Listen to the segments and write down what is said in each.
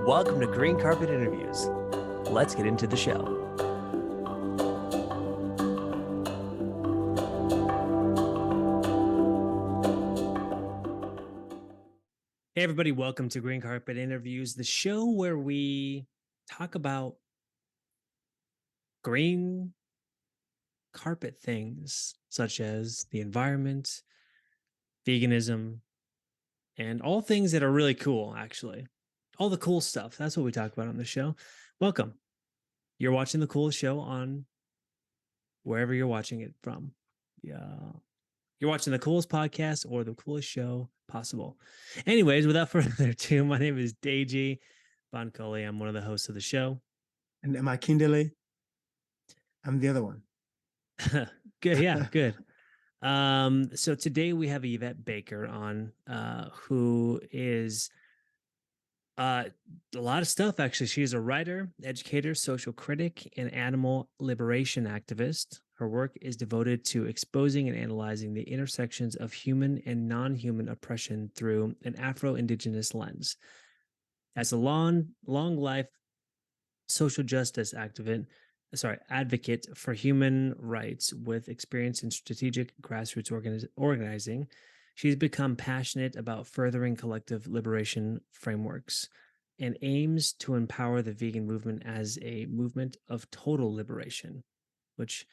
Welcome to Green Carpet Interviews. Let's get into the show. Hey, everybody. Welcome to Green Carpet Interviews, the show where we talk about green carpet things such as the environment, veganism, and all things that are really cool, actually. All the cool stuff. That's what we talk about on the show. Welcome. You're watching the coolest show on wherever you're watching it from. Yeah. You're watching the coolest podcast or the coolest show possible. Anyways, without further ado, my name is Deji Boncoli. I'm one of the hosts of the show. And am I Kindele? I'm the other one. Good. Yeah, good. So today we have Yvette Baker on, who is a lot of stuff, actually. She's a writer, educator, social critic, and animal liberation activist. Her work is devoted to exposing and analyzing the intersections of human and non-human oppression through an Afro-Indigenous lens. As a long life social justice advocate for human rights with experience in strategic grassroots organizing, she's become passionate about furthering collective liberation frameworks and aims to empower the vegan movement as a movement of total liberation, which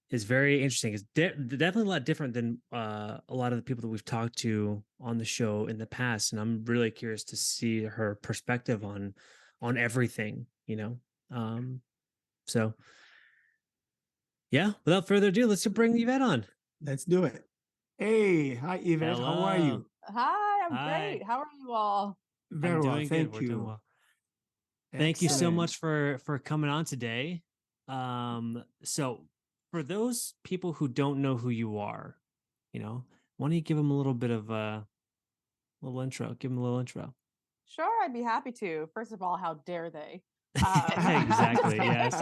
is very interesting. It's definitely a lot different than a lot of the people that we've talked to on the show in the past, and I'm really curious to see her perspective on everything. So yeah, without further ado, let's bring Yvette on. Let's do it. Hey, hi Yvette. Hello. How are you? Hi, I'm great. How are you all? Very well, thank you. Well. Thank you so much for coming on today. So for those people who don't know who you are, why don't you give them a little bit of a little intro? Give them a little intro. Sure, I'd be happy to. First of all, how dare they? Exactly. Yes.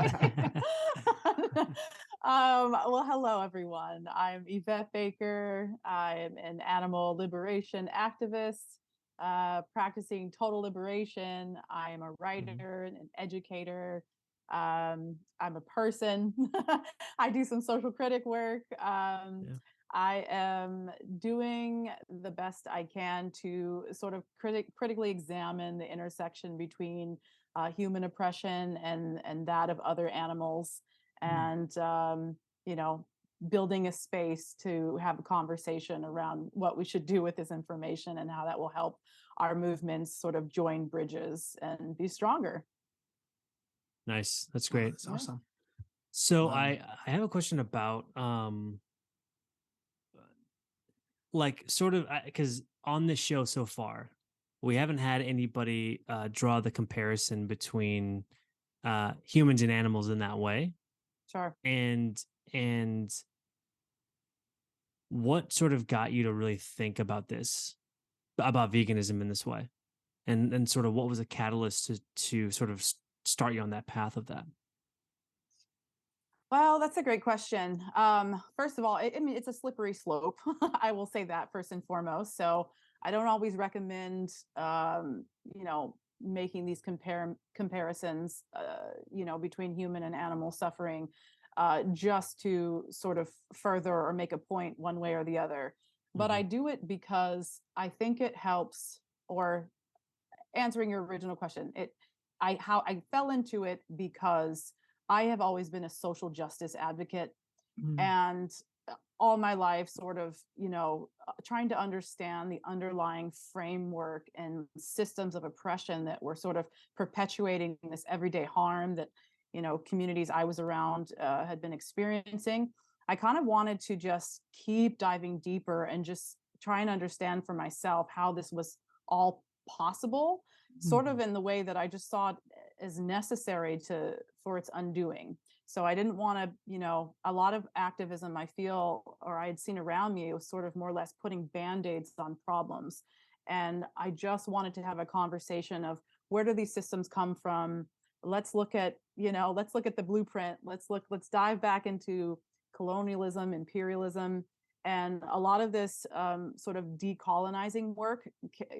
Well, hello, everyone. I'm Yvette Baker. I'm an animal liberation activist, practicing total liberation. I am a writer, an educator. I'm a person. I do some social critic work. I am doing the best I can to sort of critically examine the intersection between human oppression and that of other animals, and building a space to have a conversation around what we should do with this information and how that will help our movements sort of join bridges and be stronger. Nice. That's great. That's awesome. So I have a question about because on this show so far, we haven't had anybody draw the comparison between humans and animals in that way. Sure. And what sort of got you to really think about veganism in this way? And sort of what was a catalyst to sort of start you on that path of that? Well, that's a great question. First of all, it's a slippery slope. I will say that first and foremost. So I don't always recommend, making these comparisons, between human and animal suffering, just to sort of further or make a point one way or the other. But I do it because I think it helps. Or answering your original question, how I fell into it because I have always been a social justice advocate, and all my life sort of, trying to understand the underlying framework and systems of oppression that were sort of perpetuating this everyday harm that, communities I was around had been experiencing. I kind of wanted to just keep diving deeper and just try and understand for myself how this was all possible, sort of in the way that I just saw it as necessary for its undoing. So I didn't want to, a lot of activism I feel, or I had seen around me, was sort of more or less putting band-aids on problems. And I just wanted to have a conversation of where do these systems come from? Let's look at the blueprint. Let's dive back into colonialism, imperialism, And a lot of this sort of decolonizing work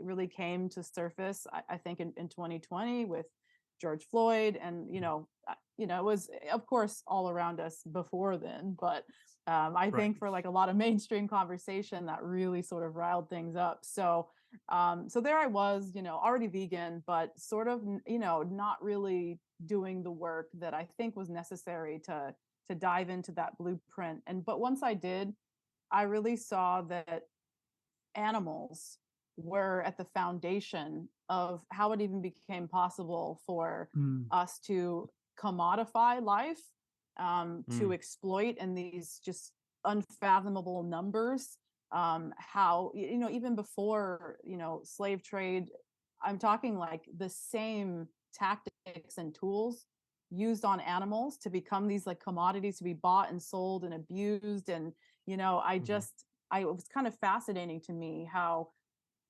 really came to surface, I think, in 2020 with George Floyd. And, it was, of course, all around us before then. But I think for like a lot of mainstream conversation, that really sort of riled things up. So there I was, already vegan, but sort of, not really doing the work that I think was necessary to dive into that blueprint. But once I did, I really saw that animals were at the foundation of how it even became possible for us to commodify life, to exploit in these just unfathomable numbers. How, even before, slave trade, I'm talking like the same tactics and tools used on animals to become these like commodities to be bought and sold and abused. And, it was kind of fascinating to me how,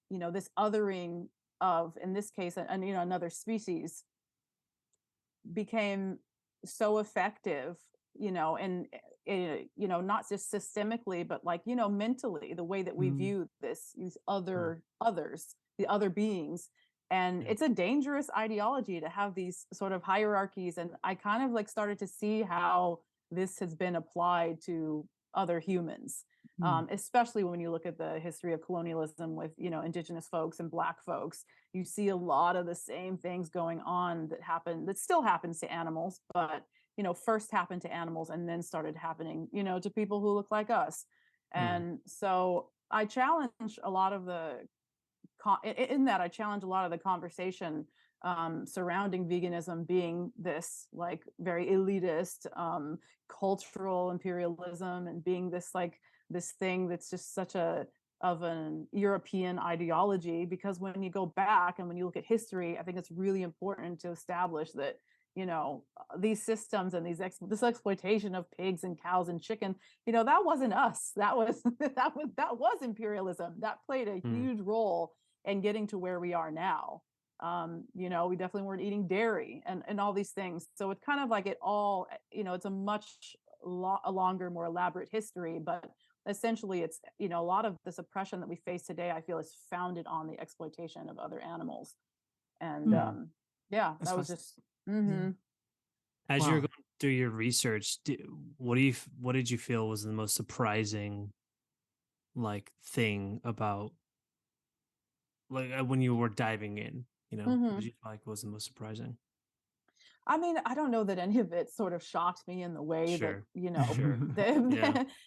this othering of, in this case, another species became so effective, and, not just systemically, but like, mentally, the way that we view these others, the other beings. And it's a dangerous ideology to have these sort of hierarchies. And I kind of like started to see how this has been applied to other humans, especially when you look at the history of colonialism with, indigenous folks and Black folks. You see a lot of the same things going on that still happens to animals, but, first happened to animals and then started happening, to people who look like us. And so I challenge a lot of the I challenge a lot of the conversation surrounding veganism being this like very elitist cultural imperialism, and being this like this thing that's just such of an European ideology. Because when you go back and when you look at history, I think it's really important to establish that, these systems and this exploitation of pigs and cows and chicken, that wasn't us. That was that was imperialism. That played a huge role in getting to where we are now. We definitely weren't eating dairy and all these things. So it's kind of like it all, it's a much a longer, more elaborate history, but essentially it's, a lot of this oppression that we face today, I feel, is founded on the exploitation of other animals. And That's that was fast. just As you're Wow. going through your research, what did you feel was the most surprising like thing about like when you were diving in, what did you feel like was the most surprising? I mean, I don't know that any of it sort of shocked me in the way that, Sure. Sure.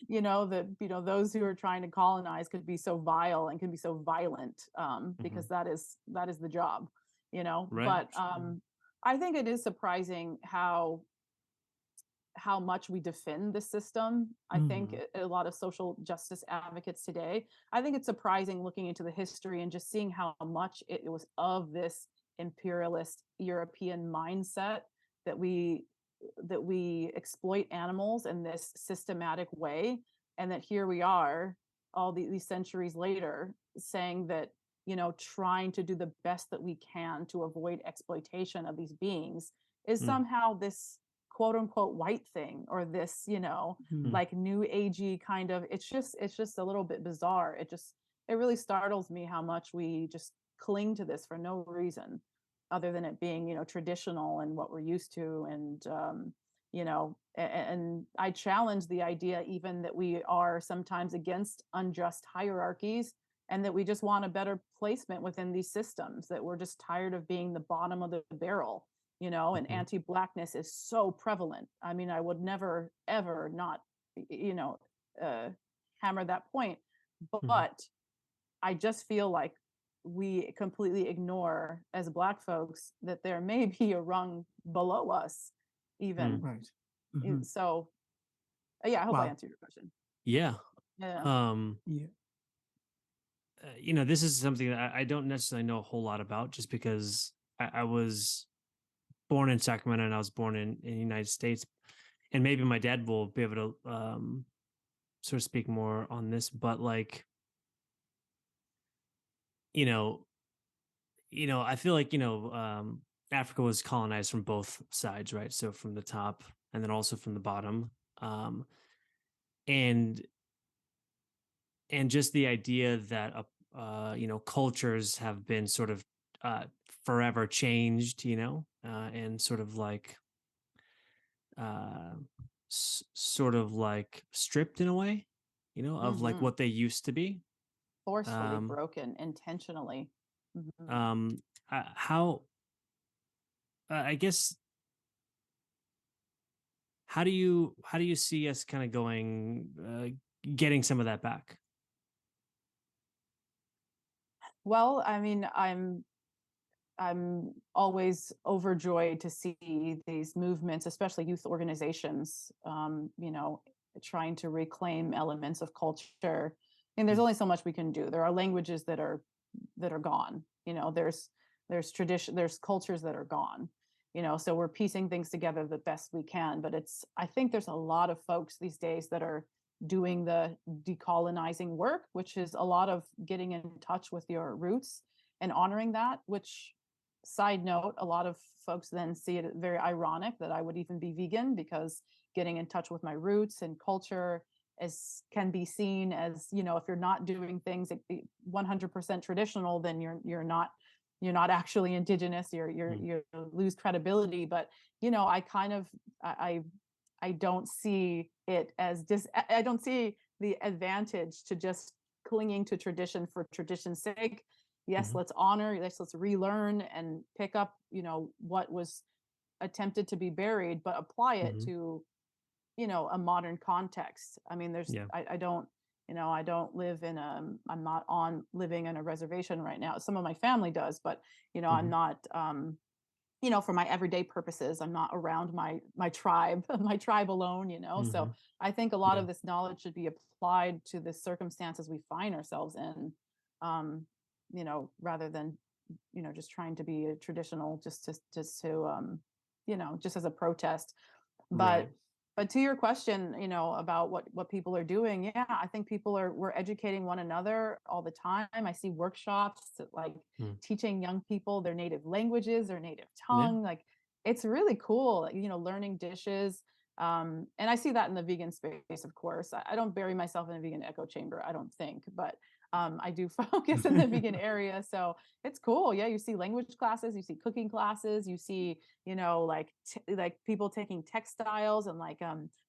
Yeah. those who are trying to colonize could be so vile and can be so violent, because that is the job, Right. but I think it is surprising how much we defend the system. I think a lot of social justice advocates today, I think it's surprising looking into the history and just seeing how much it was of this imperialist European mindset that we exploit animals in this systematic way. And that here we are all these centuries later saying that, trying to do the best that we can to avoid exploitation of these beings is somehow this quote unquote white thing, or this, like new agey kind of, it's just a little bit bizarre. It really startles me how much we just cling to this for no reason other than it being, traditional and what we're used to. And, and I challenge the idea even that we are sometimes against unjust hierarchies, and that we just want a better placement within these systems, that we're just tired of being the bottom of the barrel, and anti-Blackness is so prevalent. I mean, I would never, ever not, hammer that point. But I just feel like we completely ignore as Black folks that there may be a rung below us even. Right. So yeah, I hope I Wow. answered your question. Yeah. Yeah. Yeah. This is something that I don't necessarily know a whole lot about, just because I was born in Sacramento and I was born in the United States, and maybe my dad will be able to sort of speak more on this, but like, I feel like, Africa was colonized from both sides, right? So from the top and then also from the bottom. And and just the idea that cultures have been sort of uh, forever changed, and sort of like uh, sort of like stripped in a way, of like Hmm. what they used to be. Forcefully Um, broken intentionally. Hmm. um, how I guess how do you see us kind of going, getting some of that back? Well, I mean, I'm always overjoyed to see these movements, especially youth organizations, trying to reclaim elements of culture. And there's Mm, only so much we can do. There are languages that are gone. There's tradition, there's cultures that are gone. So we're piecing things together the best we can. But I think there's a lot of folks these days that are doing the decolonizing work, which is a lot of getting in touch with your roots and honoring that, which, side note, a lot of folks then see it very ironic that I would even be vegan, because getting in touch with my roots and culture can be seen as, if you're not doing things 100% traditional, then you're not actually indigenous. mm, You lose credibility. But I kind of I don't see it as I don't see the advantage to just clinging to tradition for tradition's sake. Yes, mhm, let's honor, yes, let's relearn and pick up, what was attempted to be buried, but apply it mhm. to, a modern context. I mean, Yeah. I don't live in I'm not on living in a reservation right now. Some of my family does, but I'm Mhm, not, for my everyday purposes, I'm not around my tribe, my tribe alone. So mhm. I think a lot Yeah. of this knowledge should be applied to the circumstances we find ourselves in, um, rather than, just trying to be a traditional, just as a protest. Right. But to your question, about what people are doing, yeah, I think we're educating one another all the time. I see workshops that, like, Mm. teaching young people their native languages, their native Yeah. tongue. Like, it's really cool, like, learning dishes. And I see that in the vegan space, of course. I don't bury myself in a vegan echo chamber, I don't think, but I do focus in the vegan area. So it's cool. Yeah, you see language classes, you see cooking classes, you see, like people taking textiles and, like,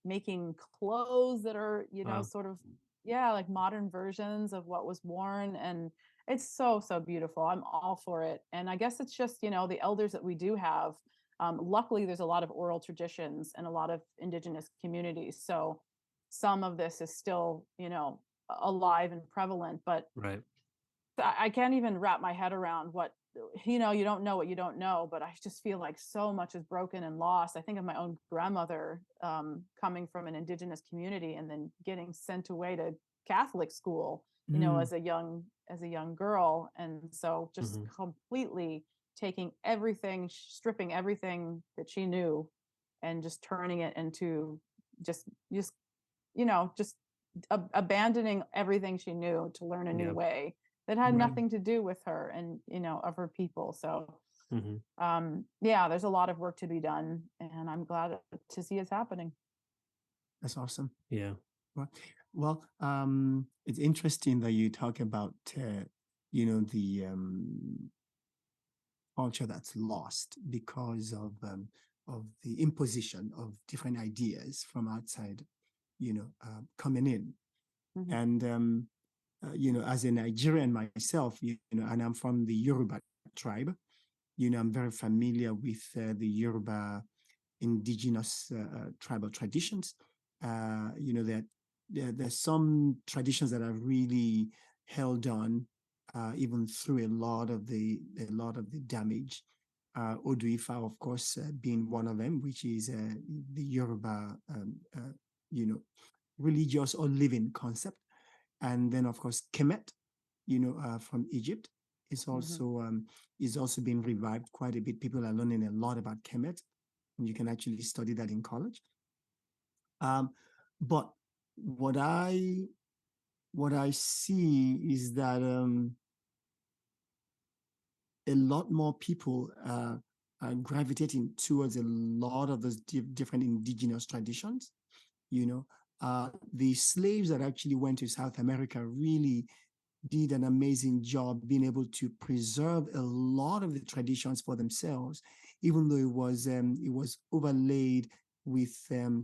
making clothes that are, Wow. sort of, yeah, like modern versions of what was worn. And it's so beautiful. I'm all for it. And I guess it's just, the elders that we do have, luckily there's a lot of oral traditions and a lot of indigenous communities, so some of this is still, alive and prevalent. But Right. I can't even wrap my head around what, you don't know what you don't know. But I just feel like so much is broken and lost. I think of my own grandmother, coming from an indigenous community and then getting sent away to Catholic school, Mm, as a young girl. And so just Mhm. completely taking everything, stripping everything that she knew, and just turning it into just just abandoning everything she knew to learn a new Yeah. way that had right. nothing to do with her and, of her people. So Mhm. yeah, there's a lot of work to be done, and I'm glad to see it's happening. That's awesome. Yeah. Well, it's interesting that you talk about, the culture that's lost because of the imposition of different ideas from outside, coming in. Hmm. And as a Nigerian myself, and I'm from the Yoruba tribe, I'm very familiar with the Yoruba indigenous tribal traditions. That there's some traditions that have really held on even through a lot of the damage. Oduifa, of course, being one of them, which is the Yoruba, you know, religious or living concept. And then, of course, Kemet, from Egypt, is Hmm. also being revived quite a bit. People are learning a lot about Kemet, and you can actually study that in college. But what I see is that a lot more people are gravitating towards a lot of those different indigenous traditions, you know, The slaves that actually went to South America really did an amazing job being able to preserve a lot of the traditions for themselves, even though it was overlaid with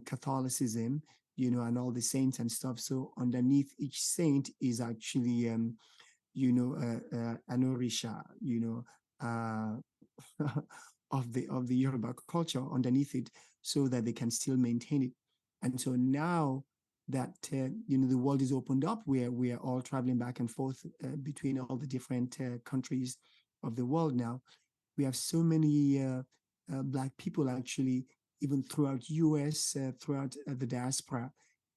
Catholicism, and all the saints and stuff. So underneath each saint is actually an orisha, uh, of the Yoruba culture underneath it, so that they can still maintain it. And so now that the world is opened up, where we are all traveling back and forth between all the different countries of the world now, we have so many Black people actually, even throughout US, throughout the diaspora,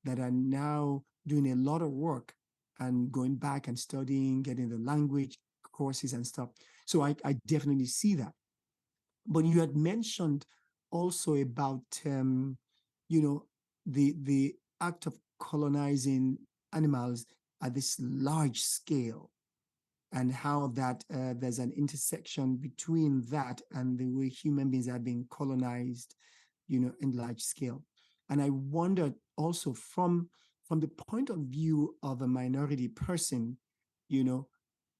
that are now doing a lot of work and going back and studying, getting the language courses and stuff. So I definitely see that. But you had mentioned also about the act of colonizing animals at this large scale, and how that there's an intersection between that and the way human beings are being colonized, in large scale. And I wondered also from the point of view of a minority person,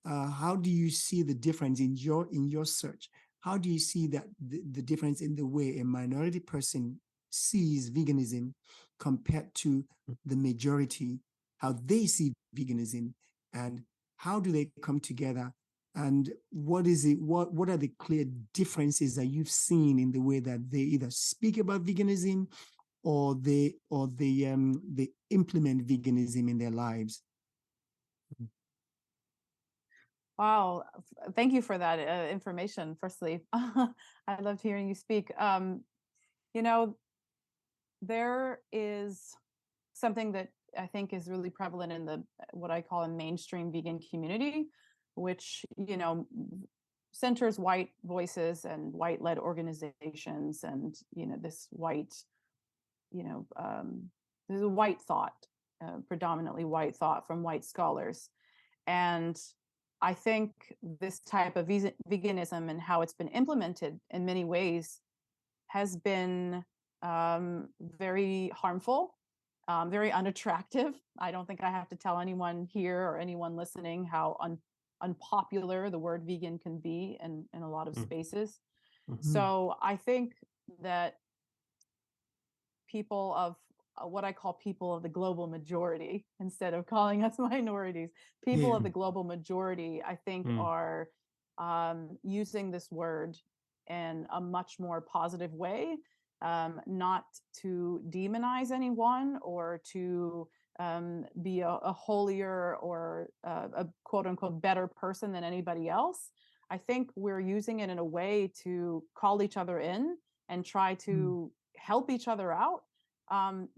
how do you see the difference in your search? How do you see that the difference in the way a minority person sees veganism compared to the majority, how they see veganism, and how do they come together? And what is it? What are the clear differences that you've seen in the way that they either speak about veganism, or they implement veganism in their lives? Wow, thank you for that information. Firstly, I loved hearing you speak. You know, there is something that I think is really prevalent in the what I call a mainstream vegan community, which centers white voices and white-led organizations, and this white, there's a white thought, predominantly white thought from white scholars, and I think this type of veganism and how it's been implemented in many ways has been very harmful, very unattractive. I don't think I have to tell anyone here or anyone listening how unpopular the word vegan can be in a lot of spaces. So I think that people of what I call people of the global majority, instead of calling us minorities, people of the global majority, I think are using this word in a much more positive way, not to demonize anyone or to be a holier or a quote unquote better person than anybody else. I think we're using it in a way to call each other in and try to help each other out. And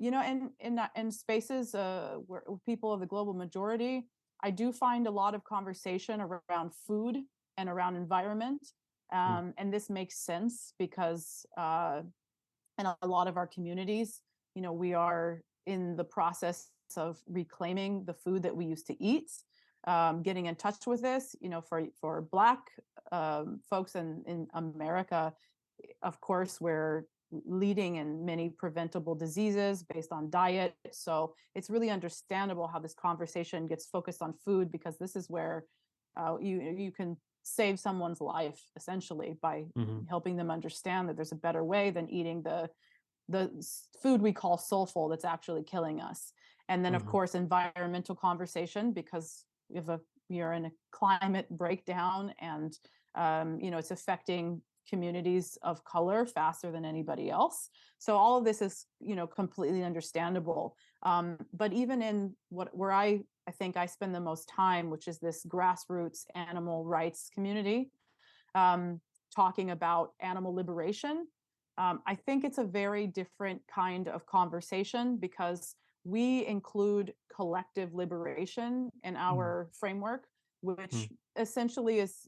in spaces where people of the global majority, I do find a lot of conversation around food and around environment. And this makes sense because in a lot of our communities, we are in the process of reclaiming the food that we used to eat, getting in touch with this, for Black folks in America, of course, we're leading in many preventable diseases based on diet. So it's really understandable how this conversation gets focused on food, because this is where you can save someone's life essentially by helping them understand that there's a better way than eating the food we call soulful that's actually killing us. And then of course environmental conversation, because we are in a climate breakdown, and it's affecting communities of color faster than anybody else. So all of this is completely understandable. But even in where I think I spend the most time, which is this grassroots animal rights community, talking about animal liberation, I think it's a very different kind of conversation, because we include collective liberation in our framework, which essentially is,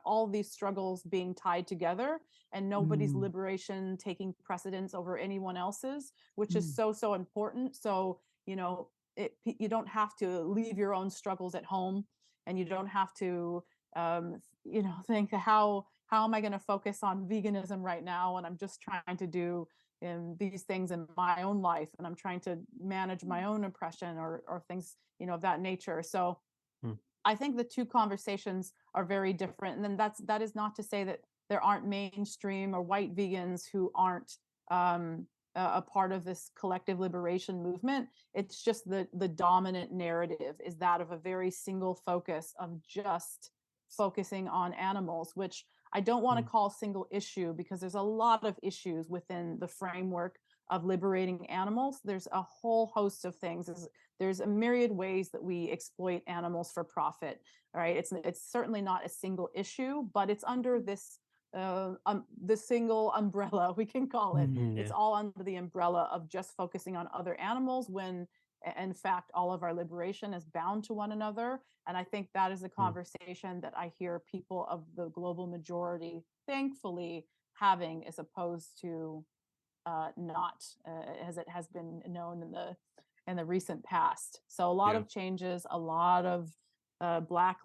all these struggles being tied together, and nobody's liberation taking precedence over anyone else's, which is so important. So, you don't have to leave your own struggles at home, and you don't have to, think how am I going to focus on veganism right now when I'm just trying to do these things in my own life, and I'm trying to manage my own oppression or things, of that nature. So I think the two conversations are very different. And then that is not to say that there aren't mainstream or white vegans who aren't a part of this collective liberation movement. It's just the dominant narrative is that of a very single focus of just focusing on animals, which I don't want to call single issue, because there's a lot of issues within the framework of liberating animals. There's a whole host of things. There's a myriad ways that we exploit animals for profit. All right, it's certainly not a single issue, but it's under this the single umbrella, we can call it. It's all under the umbrella of just focusing on other animals, when in fact all of our liberation is bound to one another. And I think that is a conversation that I hear people of the global majority thankfully having, as opposed to not as it has been known in the recent past. So a lot of changes, a lot of black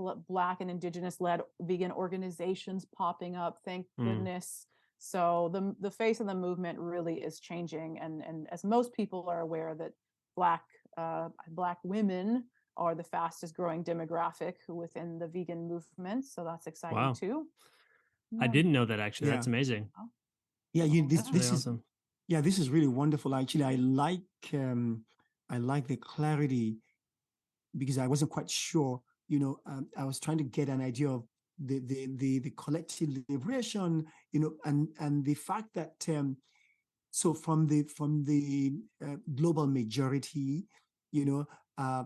and indigenous-led vegan organizations popping up, thank goodness. So the face of the movement really is changing, and as most people are aware, that black women are the fastest growing demographic within the vegan movement. So that's exciting too. I didn't know that, actually. That's amazing. Yeah, That's really awesome. This is really wonderful. Actually, I like the clarity, because I wasn't quite sure. I was trying to get an idea of the collective liberation, and the fact that so from the global majority, I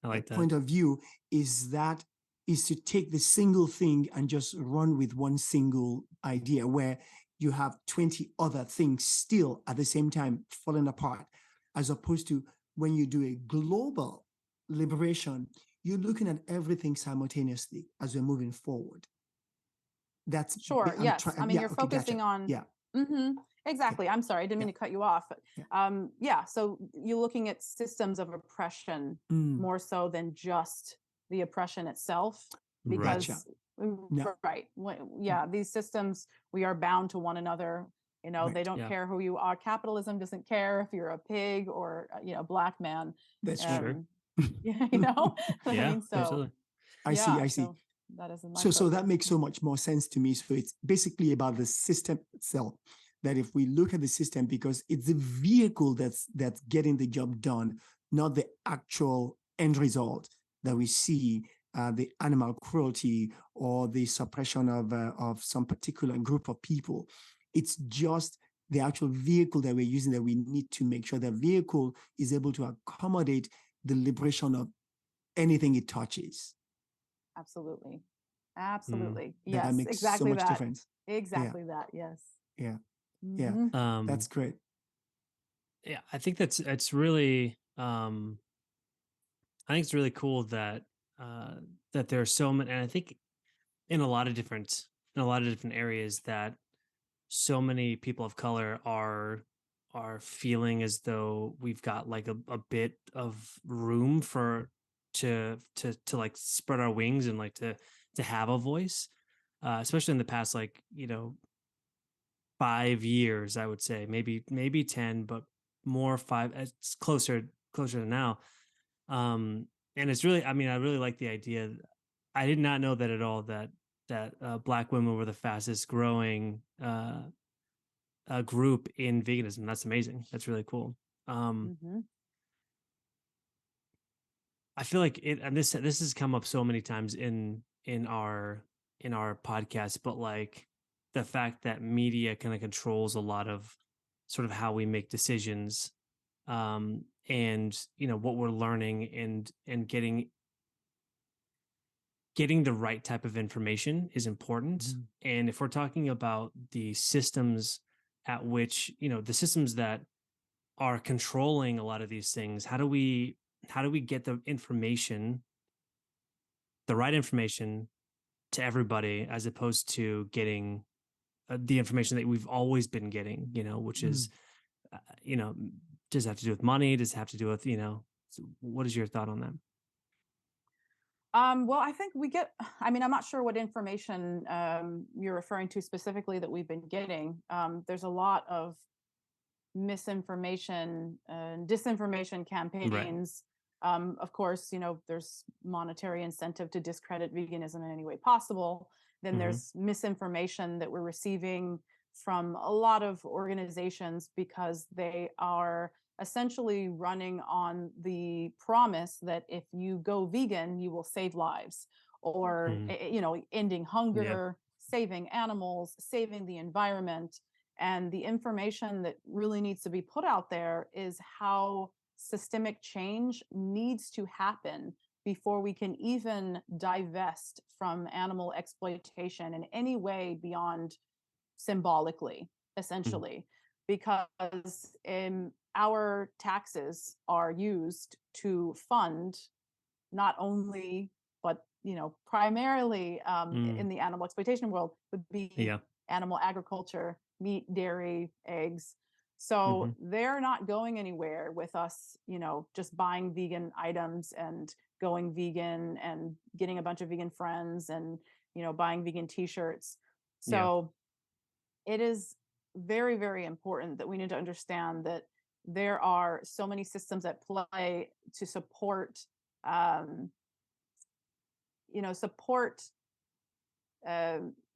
like that point of view, is to take the single thing and just run with one single idea, where you have 20 other things still at the same time falling apart, as opposed to when you do a global liberation, you're looking at everything simultaneously as we're moving forward. That's sure. Yes. I mean, you're focusing on. Exactly. I'm sorry, I didn't mean to cut you off. But, so you're looking at systems of oppression more so than just the oppression itself, because these systems, we are bound to one another. They don't care who you are. Capitalism doesn't care if you're a pig or a black man. That's true. I mean, so absolutely. I see. So that is so that makes so much more sense to me. So it's basically about the system itself. That if we look at the system, because it's the vehicle that's getting the job done, not the actual end result that we see, the animal cruelty or the suppression of some particular group of people. It's just the actual vehicle that we're using, that we need to make sure the vehicle is able to accommodate the liberation of anything it touches. Absolutely. Yes, that makes exactly so much that. difference. Exactly that. Yes. Yeah. That's great. Yeah, I think it's really I think it's really cool that that there are so many, and I think in a lot of different areas, that so many people of color are feeling as though we've got like a bit of room to like spread our wings and like to have a voice, especially in the past 5 years, I would say, maybe 10, but more 5. It's closer to now. And it's really, I mean, I really like the idea. I did not know that at all, that Black women were the fastest growing group in veganism. That's amazing. That's really cool. I feel like it, and this has come up so many times in our podcast, but like the fact that media kind of controls a lot of sort of how we make decisions, and what we're learning, and getting the right type of information is important. And if we're talking about the systems at which, the systems that are controlling a lot of these things, how do we get the right information to everybody, as opposed to getting the information that we've always been getting, which is, does it have to do with money? Does it have to do with, what is your thought on that? Well, I think I mean, I'm not sure what information you're referring to specifically that we've been getting. There's a lot of misinformation and disinformation campaigns. Of course, there's monetary incentive to discredit veganism in any way possible. Then there's misinformation that we're receiving from a lot of organizations because they are essentially running on the promise that if you go vegan, you will save lives, or ending hunger, saving animals, saving the environment. And the information that really needs to be put out there is how systemic change needs to happen before we can even divest from animal exploitation in any way beyond symbolically, essentially, because our taxes are used to fund not only, but primarily in the animal exploitation world would be animal agriculture, meat, dairy, eggs. So they're not going anywhere with us, just buying vegan items and going vegan and getting a bunch of vegan friends and, buying vegan t-shirts. So it is very, very important that we need to understand that there are so many systems at play to support,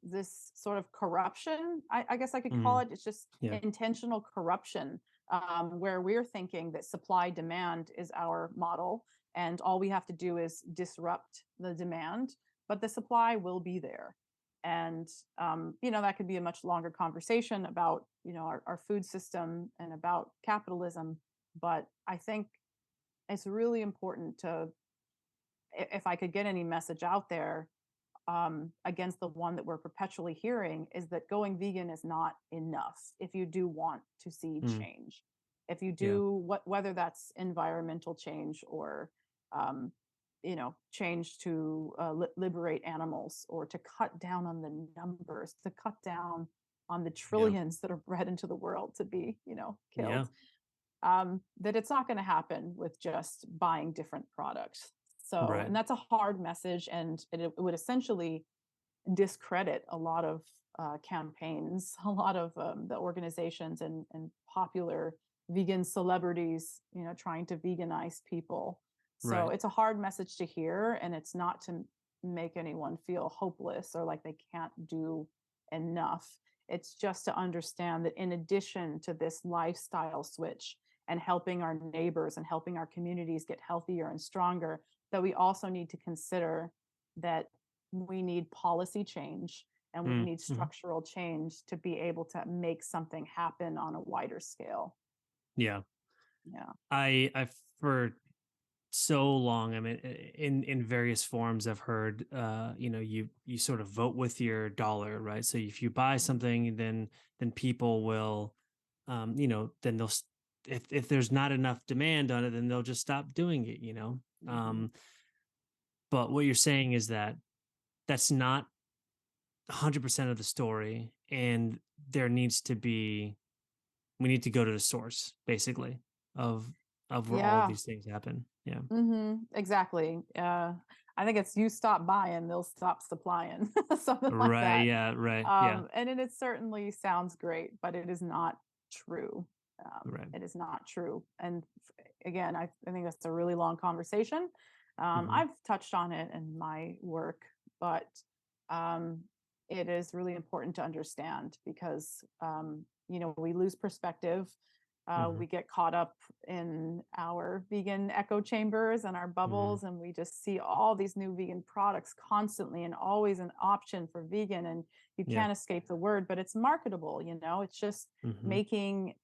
this sort of corruption, I guess I could call it. It's just intentional corruption, where we're thinking that supply demand is our model and all we have to do is disrupt the demand, but the supply will be there. And, that could be a much longer conversation about, our food system and about capitalism. But I think it's really important to, if I could get any message out there, against the one that we're perpetually hearing, is that going vegan is not enough if you do want to see change. If you do, whether that's environmental change or change to liberate animals, or to cut down on the numbers, to cut down on the trillions that are bred into the world to be killed, that it's not going to happen with just buying different products. So, and that's a hard message, and it would essentially discredit a lot of campaigns, a lot of the organizations and popular vegan celebrities, trying to veganize people. So it's a hard message to hear, and it's not to make anyone feel hopeless or like they can't do enough. It's just to understand that in addition to this lifestyle switch and helping our neighbors and helping our communities get healthier and stronger, that we also need to consider that we need policy change and we need structural change to be able to make something happen on a wider scale. I for so long, I mean, in various forms, I've heard you sort of vote with your dollar, right? So if you buy something, then people will then they'll if there's not enough demand on it, then they'll just stop doing it, but what you're saying is that that's not 100% of the story, and we need to go to the source, basically, of where all of these things happen. Exactly. I think it's, you stop buying, they'll stop supplying, something like that. And it certainly sounds great, but it is not true. It is not true. And again, I think that's a really long conversation. I've touched on it in my work, but it is really important to understand because, we lose perspective. We get caught up in our vegan echo chambers and our bubbles, and we just see all these new vegan products constantly and always an option for vegan, and you can't escape the word, but it's marketable, it's just making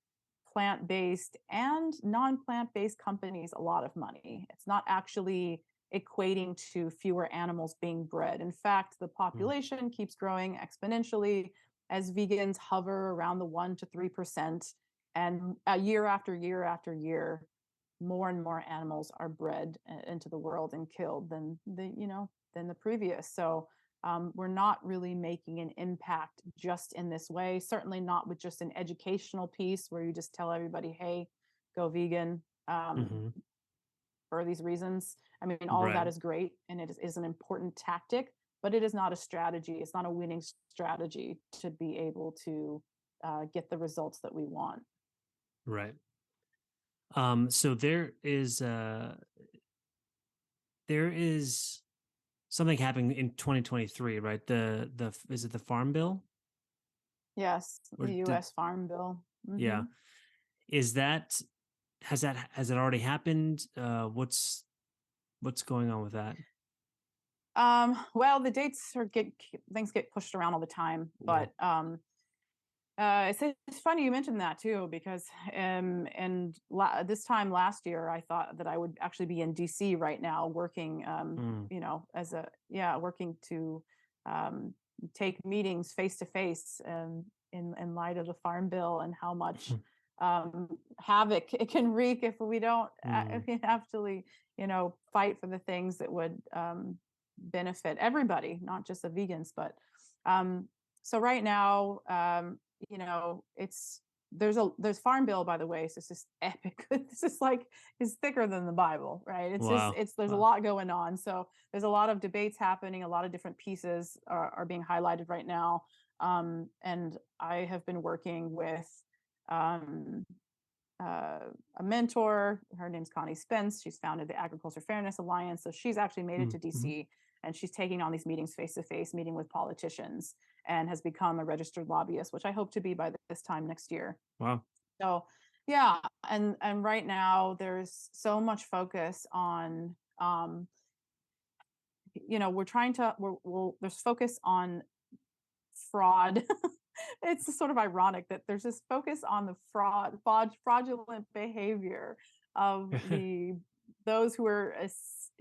plant-based and non-plant-based companies a lot of money. It's not actually equating to fewer animals being bred. In fact, the population keeps growing exponentially as vegans hover around the 1 to 3%. And year after year after year, more and more animals are bred into the world and killed than the previous. So we're not really making an impact just in this way. Certainly not with just an educational piece where you just tell everybody, "Hey, go vegan," for these reasons. I mean, all of that is great, and it is an important tactic, but it is not a strategy. It's not a winning strategy to be able to get the results that we want. Right. So there is something happening in 2023, right? Is it the Farm Bill? Yes, Or the did U.S. Farm Bill. yeah. Is that has it already happened? What's going on with that? Well, the dates things get pushed around all the time, Yeah. but it's funny you mentioned that too, because this time last year I thought that I would actually be in DC right now working, Mm. as a working to um, take meetings face to face, in light of the Farm Bill and how much havoc it can wreak if we don't if Mm. we actually fight for the things that would benefit everybody, not just the vegans, but um, so right now, it's there's Farm Bill, by the way, so it's just epic. It's just like it's thicker than the Bible, right? Wow. It's there's a Wow. lot going on. So there's a lot of debates happening, a lot of different pieces are being highlighted right now. And I have been working with um, a mentor. Her name's Connie Spence. She's founded the Agriculture Fairness Alliance. So she's actually made it to Mm-hmm. DC, and she's taking on these meetings face to face, meeting with politicians, and has become a registered lobbyist, which I hope to be by this time next year. Wow. So yeah, and right now there's so much focus on we're trying to there's focus on fraud. It's sort of ironic that there's this focus on the fraudulent behavior of those who are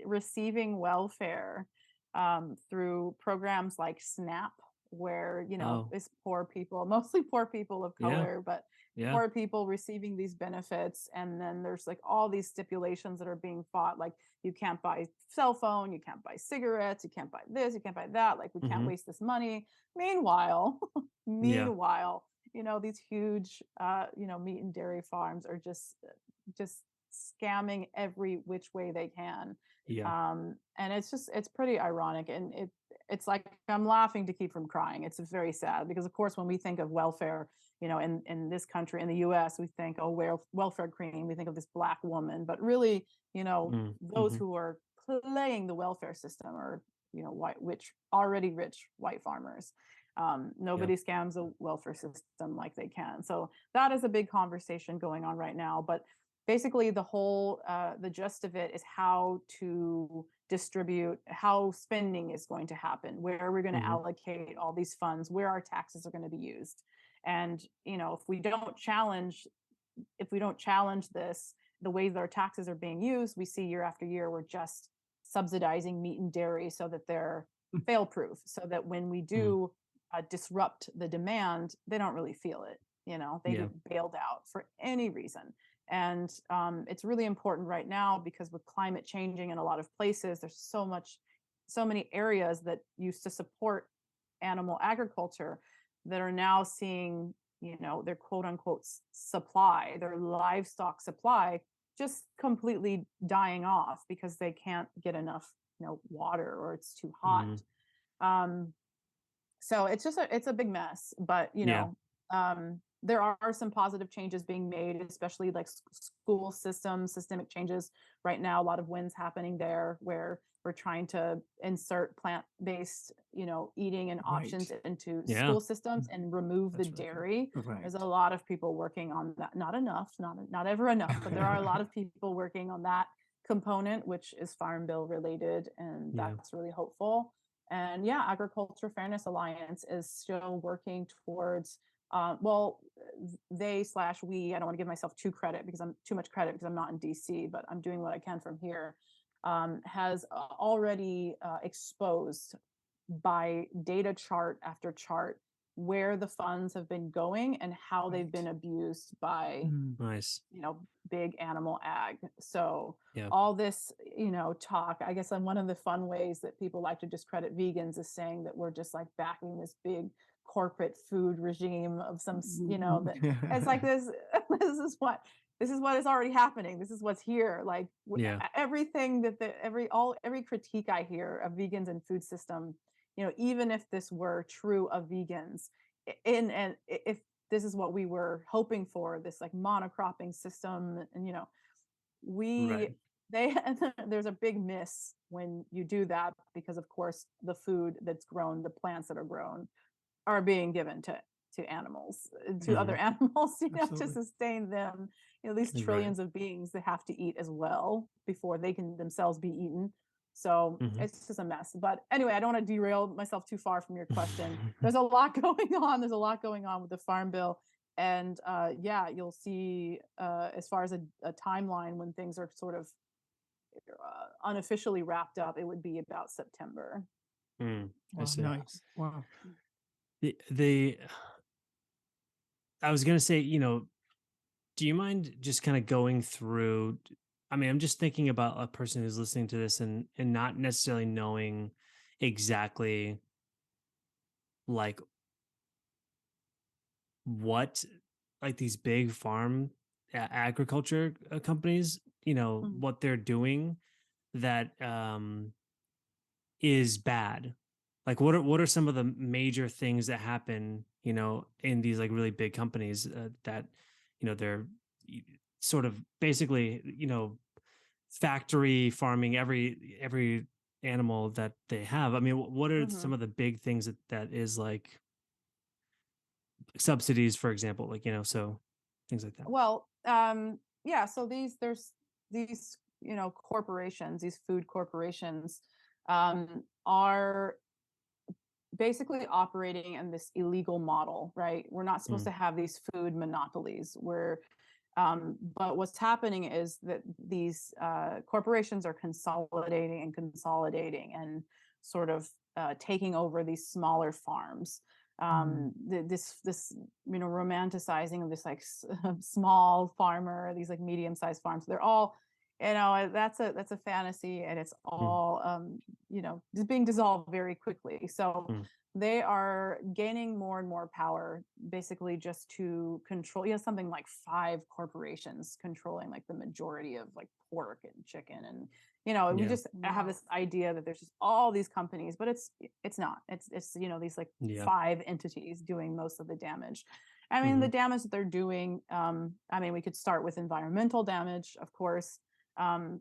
receiving welfare through programs like SNAP, where Oh, it's poor people, mostly poor people of yeah. color, but Yeah. poor people receiving these benefits. And then there's like all these stipulations that are being fought, like you can't buy cell phone, you can't buy cigarettes, you can't buy this, you can't buy that, like we can't Mm-hmm. waste this money. Meanwhile, Yeah. meanwhile, these huge meat and dairy farms are just scamming every which way they can. Yeah. And it's pretty ironic, and it's like I'm laughing to keep from crying. It's very sad because of course when we think of welfare, in this country, in the US, we think, oh, welfare queen, we think of this Black woman, but really, those Mm-hmm. who are playing the welfare system are, already rich white farmers. Yeah. Nobody scams a welfare system like they can. So that is a big conversation going on right now. But basically, the gist of it is how to distribute, how spending is going to happen, where we're going to Mm-hmm. allocate all these funds, where our taxes are going to be used. And if we don't challenge this, the ways that our taxes are being used, we see year after year we're just subsidizing meat and dairy so that they're fail proof, so that when we Mm-hmm. do disrupt the demand, they don't really feel it. They Yeah. get bailed out for any reason. And it's really important right now because with climate changing in a lot of places, there's so many areas that used to support animal agriculture that are now seeing their quote unquote supply, their livestock supply, just completely dying off because they can't get enough water, or it's too hot. Mm-hmm. um so it's a big mess, but Yeah. there are some positive changes being made, especially like school systemic changes right now. A lot of wins happening there, where we're trying to insert plant-based eating and options Right. into Yeah. school systems and remove the That's right. dairy. Right. There's a lot of people working on that. Not enough, not ever enough, but there are a lot of people working on that component, which is Farm Bill related, and Yeah. that's really hopeful. And yeah, Agriculture Fairness Alliance is still working towards well, they/we, I don't want to give myself too much credit because I'm not in DC, but I'm doing what I can from here, has already exposed by data chart after chart where the funds have been going and how they've been Right. abused by Nice. big animal ag. So Yeah. all this talk, I guess, on one of the fun ways that people like to discredit vegans is saying that we're just like backing this big corporate food regime of some that it's like this this is what is already happening. This is what's here. Like Yeah. everything that every critique I hear of vegans and food system, even if this were true of vegans, and if this is what we were hoping for, this like monocropping system. And, you know, Right. there's a big miss when you do that, because of course the food that's grown, the plants that are grown are being given to animals, to other Mhm. animals, you know, to Absolutely. sustain them. You know, these Right. trillions of beings that have to eat as well before they can themselves be eaten. So Mhm. it's just a mess. But anyway, I don't want to derail myself too far from your question. There's a lot going on. There's a lot going on with the Farm Bill. And yeah, you'll see as far as a timeline when things are sort of unofficially wrapped up, it would be about September. Mm, I Wow, see. nice. Wow. The I was gonna say, you know, do you mind just kind of going through? I mean, I'm just thinking about a person who's listening to this and not necessarily knowing exactly like what like these big farm agriculture companies, you know, Mhm. what they're doing that is bad. Like what are some of the major things that happen, you know, in these like really big companies that you know they're y- sort of basically, you know, factory farming every animal that they have. I mean, what are Mhm. some of the big things that is like subsidies, for example, like, you know, so things like that. Well, yeah, so there's these, you know, corporations, these food corporations, are basically operating in this illegal model, right? We're not supposed Mm, to have these food monopolies where, but what's happening is that these corporations are consolidating and sort of taking over these smaller farms. Mm. This you know, romanticizing of this like small farmer, these like medium-sized farms. They're all, you know, that's a fantasy, and it's mm, all you know, just being dissolved very quickly. So mm. they are gaining more and more power, basically just to control. You know, something like 5 corporations controlling like the majority of like pork and chicken, and you know, we Yeah. just have this idea that there's just all these companies, but it's not. It's you know, these like Yeah. 5 entities doing most of the damage. I mean, the Hmm. damage that they're doing. I mean, we could start with environmental damage, of course. Um,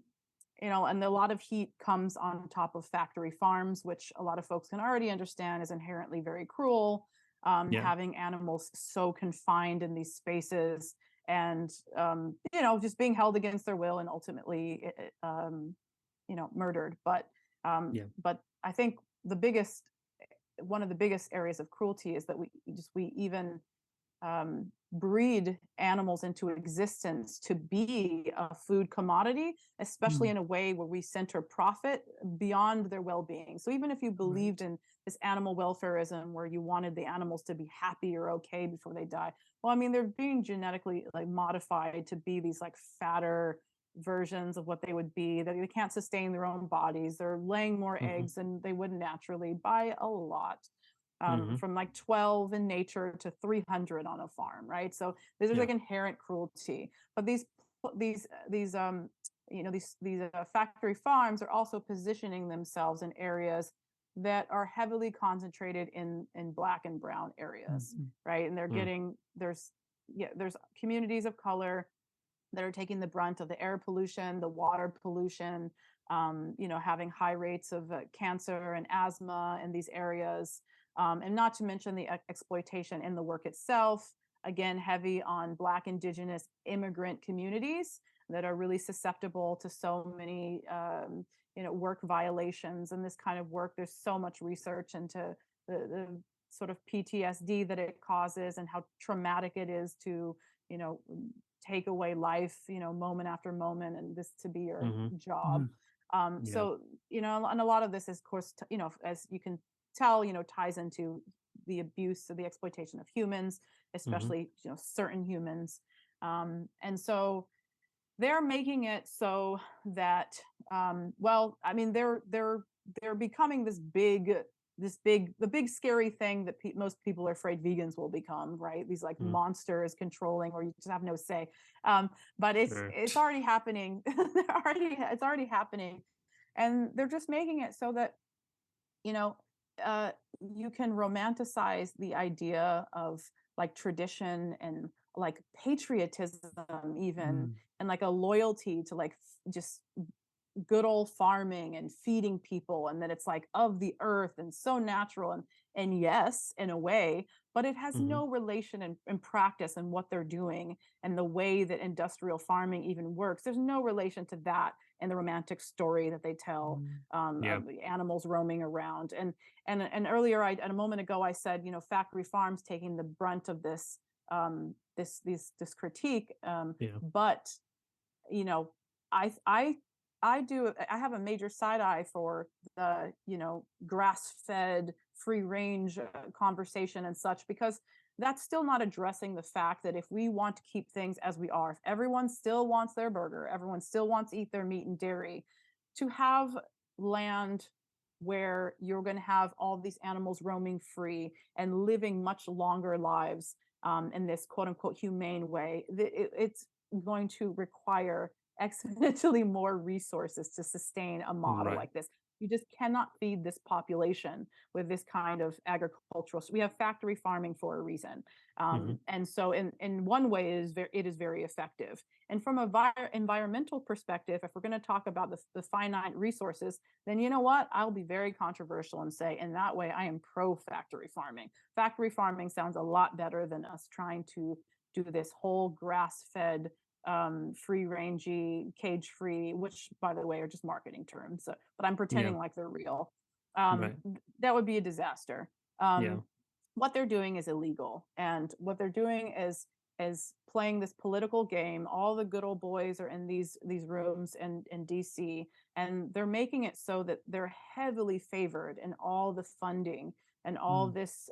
you know, and a lot of heat comes on top of factory farms, which a lot of folks can already understand is inherently very cruel. Yeah. Having animals so confined in these spaces, and you know, just being held against their will, and ultimately you know, murdered. Yeah. But I think the biggest one of the biggest areas of cruelty is that we even breed animals into existence to be a food commodity, especially Mm. in a way where we center profit beyond their well-being. So even if you believed Right. in this animal welfareism, where you wanted the animals to be happy or okay before they die, well, I mean, they're being genetically like modified to be these like fatter versions of what they would be, that they can't sustain their own bodies. They're laying more Hmm. eggs than they would naturally by a lot, Hmm. from like 12 in nature to 300 on a farm, right? So there's Yeah. like inherent cruelty. But these you know, these factory farms are also positioning themselves in areas that are heavily concentrated in black and brown areas, Mm. right? And they're Mm. getting there's communities of color that are taking the brunt of the air pollution, the water pollution, you know, having high rates of cancer and asthma in these areas, and not to mention the exploitation in the work itself. Again, heavy on Black, Indigenous, immigrant communities that are really susceptible to so many, you know, work violations and this kind of work. There's so much research into the sort of PTSD that it causes and how traumatic it is to, you know, take away life, you know, moment after moment, and this to be your Hmm. job. Mm. Yeah. So, you know, and a lot of this is, of course, you know, as you can tell, you know, ties into the abuse of the exploitation of humans, Hmm. especially, you know, certain humans. And so they're making it so that, well, I mean, they're becoming the big scary thing that most people are afraid vegans will become, right? These like Mm. monsters controlling, or you just have no say. But Sure. it's already happening. It's already happening, and they're just making it so that, you know, uh, you can romanticize the idea of like tradition and like patriotism even, Mm. and like a loyalty to like just good old farming and feeding people, and that it's like of the earth and so natural, and yes, in a way, but it has Mhm. no relation in practice and what they're doing and the way that industrial farming even works. There's no relation to that and the romantic story that they tell Yeah. of the animals roaming around. And earlier, a moment ago, I said, factory farms taking the brunt of this critique, Yeah. but you know, I I I have a major side eye for the, grass-fed, free range conversation and such, because that's still not addressing the fact that if we want to keep things as we are, if everyone still wants their burger, everyone still wants to eat their meat and dairy, to have land where you're going to have all these animals roaming free and living much longer lives in this quote unquote humane way, it's going to require exponentially more resources to sustain a model Right. like this. You just cannot feed this population with this kind of agricultural. So we have factory farming for a reason, Mhm. and so in one way it is very effective. And from a environmental perspective, if we're going to talk about the finite resources, then you know what? I'll be very controversial and say, in that way, I am pro factory farming. Factory farming sounds a lot better than us trying to do this whole grass-fed, free rangey, cage free, which by the way are just marketing terms. So, but I'm Yeah. pretending like they're real. Right. That would be a disaster. Yeah. What they're doing is illegal, and what they're doing is playing this political game. All the good old boys are in these rooms in DC, and they're making it so that they're heavily favored in all the funding and all Mm. this.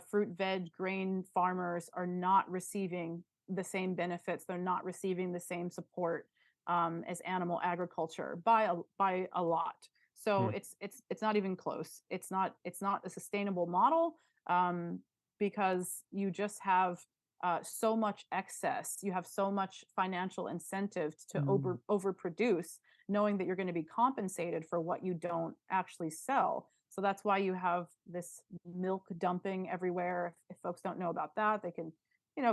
Fruit, veg, grain farmers are not receiving the same benefits. They're not receiving the same support as animal agriculture by a lot. So Mm. it's not even close. It's not a sustainable model, because you just have so much excess. You have so much financial incentive to Mm. overproduce, knowing that you're going to be compensated for what you don't actually sell. So that's why you have this milk dumping everywhere. If folks don't know about that, they can,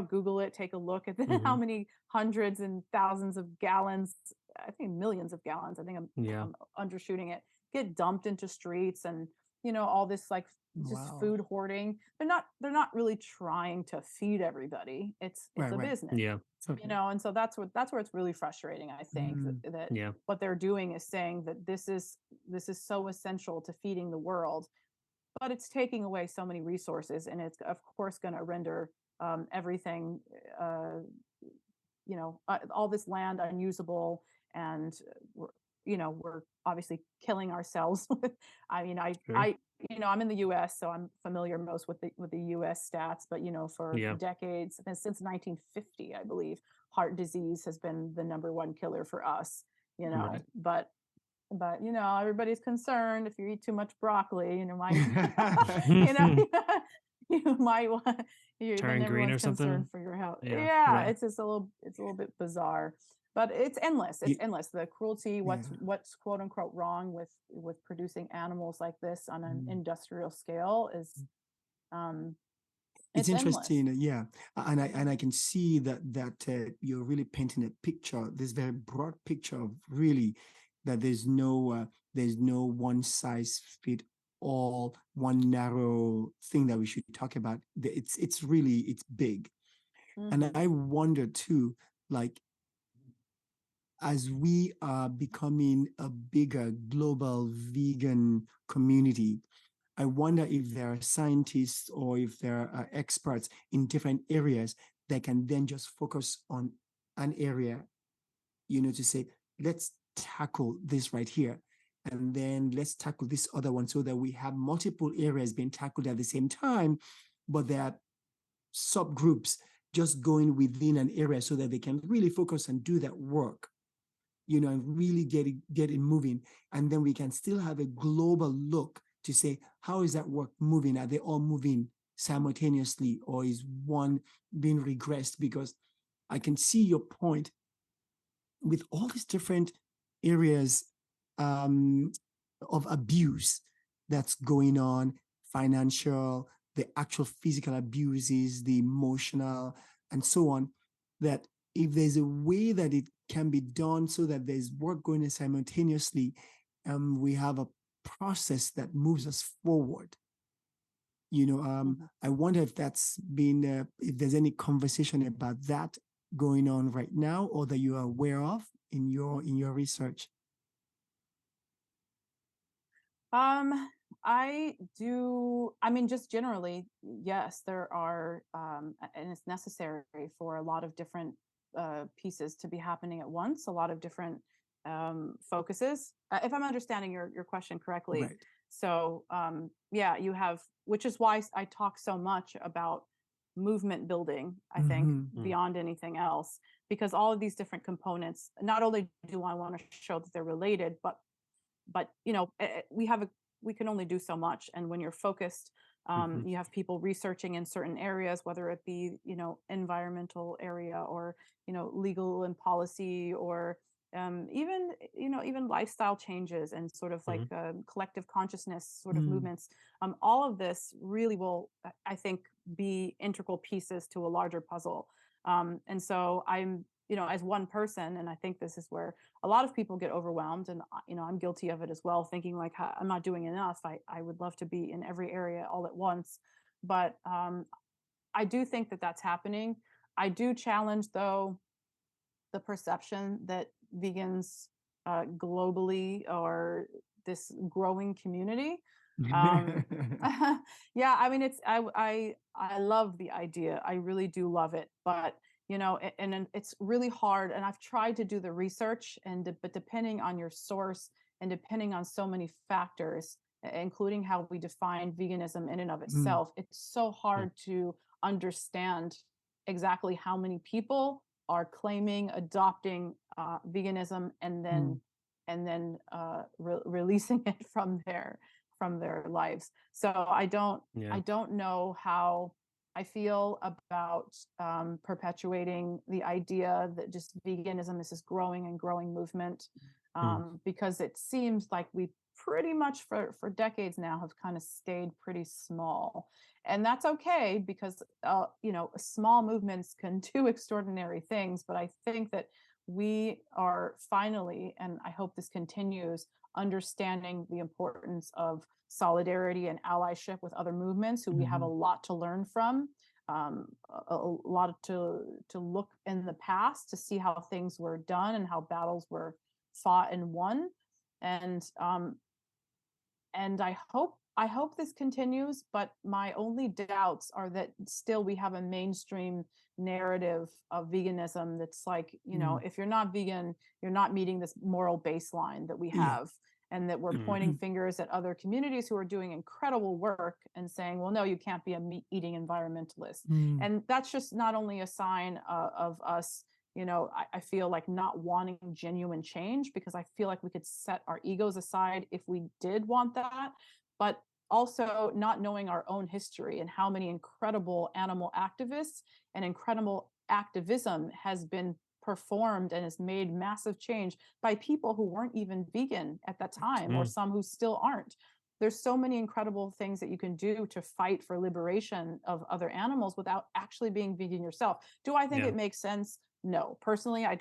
Google it, take a look at how Mhm. many hundreds and thousands of gallons, I think millions of gallons, I think Yeah. I'm undershooting it, get dumped into streets, and all this like just Wow. food hoarding. They're not really trying to feed everybody. It's Right, a right. business, Okay. and so that's where it's really frustrating. I think Mm. that Yeah. what they're doing is saying that this is so essential to feeding the world, but it's taking away so many resources, and it's of course going to render everything, all this land unusable, and we're obviously killing ourselves with. I mean, Sure. I'm in the U.S., so I'm familiar most with the U.S. stats, but for Yeah. decades, since 1950, I believe, heart disease has been the number one killer for us. Right. But everybody's concerned if you eat too much broccoli, might you know you might want then Turn green everyone's or concerned something. for your health. Yeah. Yeah, Right. it's a little bit bizarre, but it's endless. It's You- endless. The cruelty, yeah. what's quote unquote wrong with producing animals like this on an Mm. industrial scale is um It's it's endless. interesting, yeah, and I can see that you're really painting a picture, this very broad picture of really that there's no one size fit all, one narrow thing that we should talk about. It's really it's big, and Hmm. I wonder too, like as we are becoming a bigger global vegan community, I wonder if there are scientists or if there are experts in different areas that can then just focus on an area, to say, let's tackle this right here. And then let's tackle this other one so that we have multiple areas being tackled at the same time, but there are subgroups just going within an area so that they can really focus and do that work, and really get it moving. And then we can still have a global look to say, how is that work moving? Are they all moving simultaneously, or is one being regressed? Because I can see your point with all these different areas um, of abuse that's going on, financial, the actual physical abuses, the emotional, and so on, that if there's a way that it can be done so that there's work going on simultaneously, we have a process that moves us forward. I wonder if that's been, if there's any conversation about that going on right now, or that you are aware of in your research. I do. I mean, just generally, yes, there are, and it's necessary for a lot of different pieces to be happening at once. A lot of different focuses. If I'm understanding your question correctly, Right. so yeah, you have, which is why I talk so much about movement building. I think Mhm. beyond anything else, because all of these different components. Not only do I want to show that they're related, but we can only do so much, and when you're focused, Mhm. you have people researching in certain areas, whether it be environmental area, or legal and policy, or even lifestyle changes, and sort of like collective consciousness sort of movements. All of this really will, I think, be integral pieces to a larger puzzle. And so I'm, as one person, and I think this is where a lot of people get overwhelmed, and I'm guilty of it as well, thinking like, I'm not doing enough. I would love to be in every area all at once, but I do think that that's happening. I do challenge, though, the perception that vegans globally are this growing community. um yeah, I mean, I love the idea, I really do love it, but and it's really hard, and I've tried to do the research, but depending on your source, and depending on so many factors, including how we define veganism in and of itself, it's so hard to understand exactly how many people are claiming, adopting veganism, and then releasing it from their lives. So I don't know how I feel about perpetuating the idea that just veganism is this growing and growing movement, because it seems like we pretty much for decades now have kind of stayed pretty small. And that's okay, because small movements can do extraordinary things. But I think that we are finally, and I hope this continues, understanding the importance of solidarity and allyship with other movements who we have a lot to learn from, a lot to look in the past to see how things were done and how battles were fought and won. And I hope this continues, but my only doubts are that still we have a mainstream narrative of veganism that's like, if you're not vegan, you're not meeting this moral baseline that we have, and that we're pointing fingers at other communities who are doing incredible work and saying, well, no, you can't be a meat-eating environmentalist. And that's just not only a sign of us, I feel like not wanting genuine change, because I feel like we could set our egos aside if we did want that, but also not knowing our own history and how many incredible animal activists and incredible activism has been performed and has made massive change by people who weren't even vegan at that time, or some who still aren't. There's so many incredible things that you can do to fight for liberation of other animals without actually being vegan yourself. Do I think it makes sense? No, personally, I'm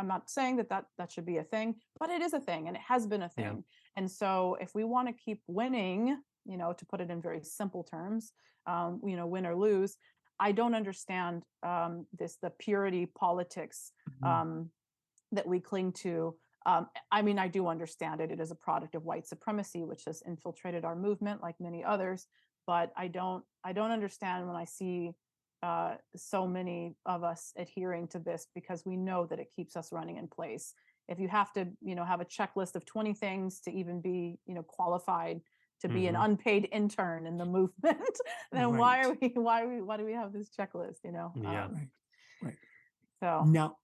not saying that should be a thing, but it is a thing, and it has been a thing. And so if we want to keep winning, to put it in very simple terms, win or lose, I don't understand the purity politics that we cling to. I mean, I do understand it. It is a product of white supremacy, which has infiltrated our movement like many others. But I don't understand when I see so many of us adhering to this, because we know that it keeps us running in place. If you have to, have a checklist of 20 things to even be, qualified to be an unpaid intern in the movement, then why do we have this checklist? Right. So now,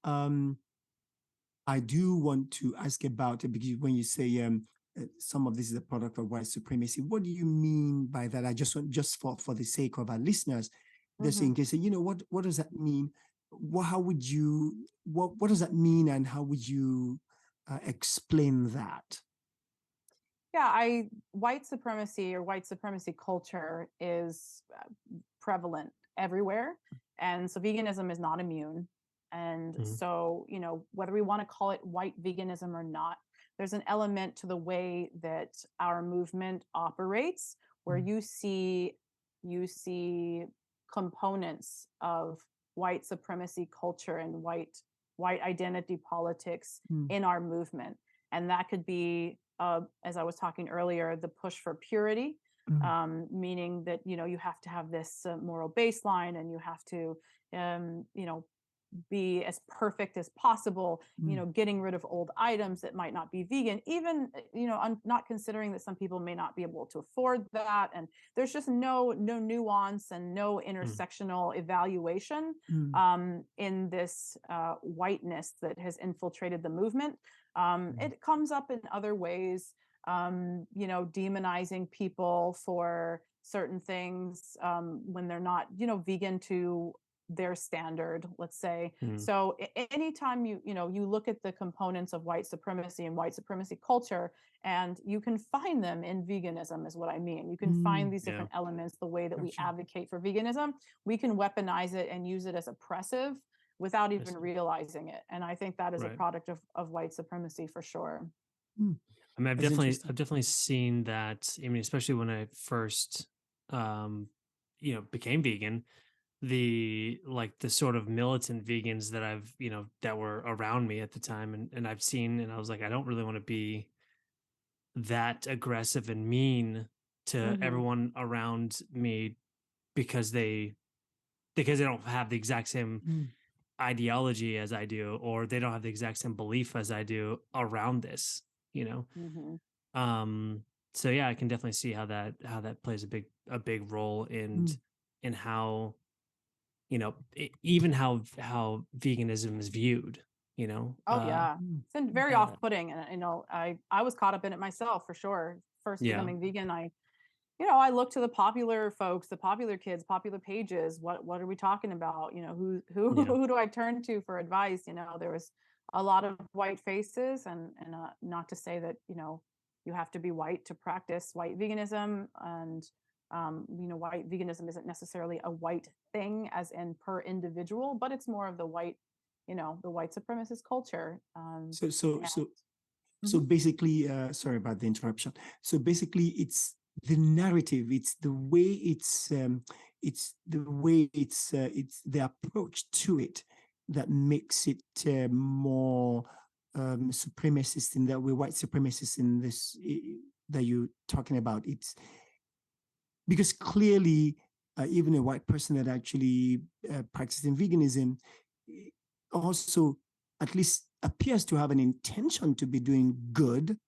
I do want to ask about it, because when you say some of this is a product of white supremacy, what do you mean by that? I just want, just for the sake of our listeners, just in case, what does that mean? How would you, what does that mean, and how would you explain that? Yeah, white supremacy or white supremacy culture is prevalent everywhere. And so veganism is not immune. And Mhm. so, whether we want to call it white veganism or not, there's an element to the way that our movement operates where you see components of white supremacy culture and white identity politics Mm. in our movement. And that could be, as I was talking earlier, the push for purity, meaning that you have to have this moral baseline, and you have to be as perfect as possible, getting rid of old items that might not be vegan, even not considering that some people may not be able to afford that, and there's just no nuance and no intersectional evaluation in this whiteness that has infiltrated the movement. It comes up in other ways, demonizing people for certain things when they're not vegan to their standard, let's say. So anytime you look at the components of white supremacy and white supremacy culture, and you can find them in veganism, is what I mean. You can find these different elements, the way that we advocate for veganism, we can weaponize it and use it as oppressive without even realizing it. And I think that is a product of white supremacy for sure. I mean, I've definitely seen that. I mean, especially when I first, became vegan, the sort of militant vegans that I've, that were around me at the time, and I've seen, and I was like, I don't really want to be that aggressive and mean to everyone around me because they don't have the exact same ideology as I do, or they don't have the exact same belief as I do around this, you know. Um, so yeah, I can definitely see how that plays a big role in how, even how veganism is viewed, you know. Oh yeah, it's been very off-putting, and I was caught up in it myself for sure. First becoming vegan, I look to the popular folks, the popular kids, popular pages. What are we talking about? Who do I turn to for advice? There was a lot of white faces, and not to say that you have to be white to practice white veganism, and white veganism isn't necessarily a white thing, as in per individual, but it's more of the white, the white supremacist culture. So basically, sorry about the interruption. So basically, it's the narrative, it's the way it's the approach to it that makes it more supremacist, in that way, white supremacist in this that you're talking about. It's because clearly, even a white person that actually practicing veganism also at least appears to have an intention to be doing good,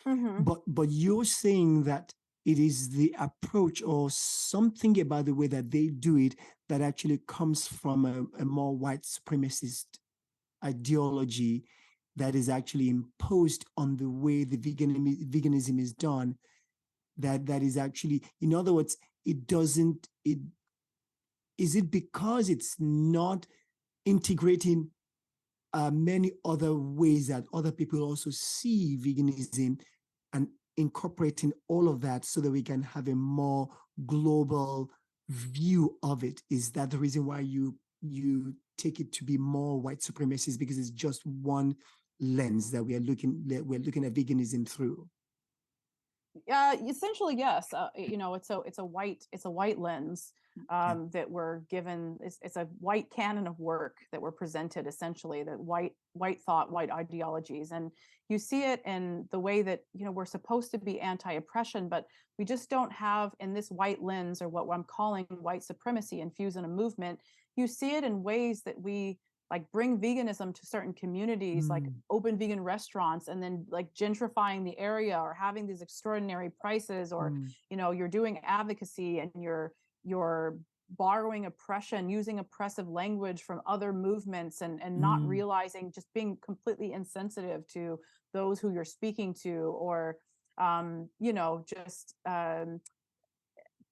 but you're saying that it is the approach or something about the way that they do it that actually comes from a more white supremacist ideology that is actually imposed on the way the veganism is done. That is actually, in other words, is it because it's not integrating many other ways that other people also see veganism, and incorporating all of that so that we can have a more global view of it? Is that the reason why you take it to be more white supremacist, because it's just one lens that we're looking at veganism through? Essentially, yes. It's a white lens that we're given. It's a white canon of work that we're presented, essentially, that white thought, white ideologies, and you see it in the way that we're supposed to be anti-oppression, but we just don't have in this white lens, or what I'm calling white supremacy infused in a movement. You see it in ways that we bring veganism to certain communities, like open vegan restaurants, and then gentrifying the area, or having these extraordinary prices, or you're doing advocacy and you're borrowing oppression, using oppressive language from other movements, and not realizing, just being completely insensitive to those who you're speaking to, or just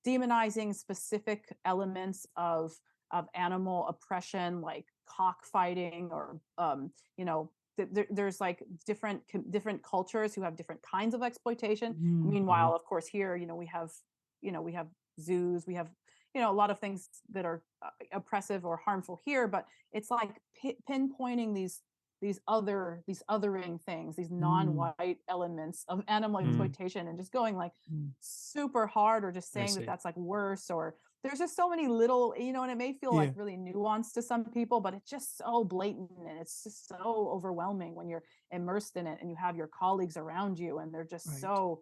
demonizing specific elements of animal oppression, like cockfighting, or there's like different cultures who have different kinds of exploitation. Mm. Meanwhile, of course, here, we have zoos, we have, a lot of things that are oppressive or harmful here, but it's like pinpointing these othering things, these non-white elements of animal exploitation, and just going like super hard, or just saying that that's like worse, or there's just so many little, and it may feel like really nuanced to some people, but it's just so blatant, and it's just so overwhelming when you're immersed in it and you have your colleagues around you and they're just so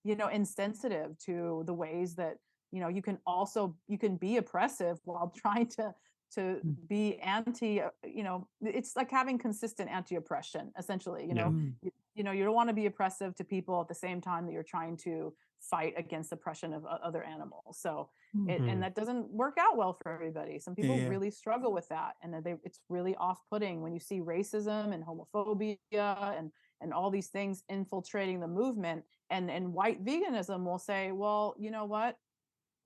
insensitive to the ways that you can be oppressive while trying to be anti, it's like having consistent anti-oppression, essentially. You don't want to be oppressive to people at the same time that you're trying to fight against oppression of other animals. So and that doesn't work out well for everybody. Some people really struggle with that, and it's really off-putting when you see racism and homophobia and all these things infiltrating the movement. And white veganism will say, well, you know what?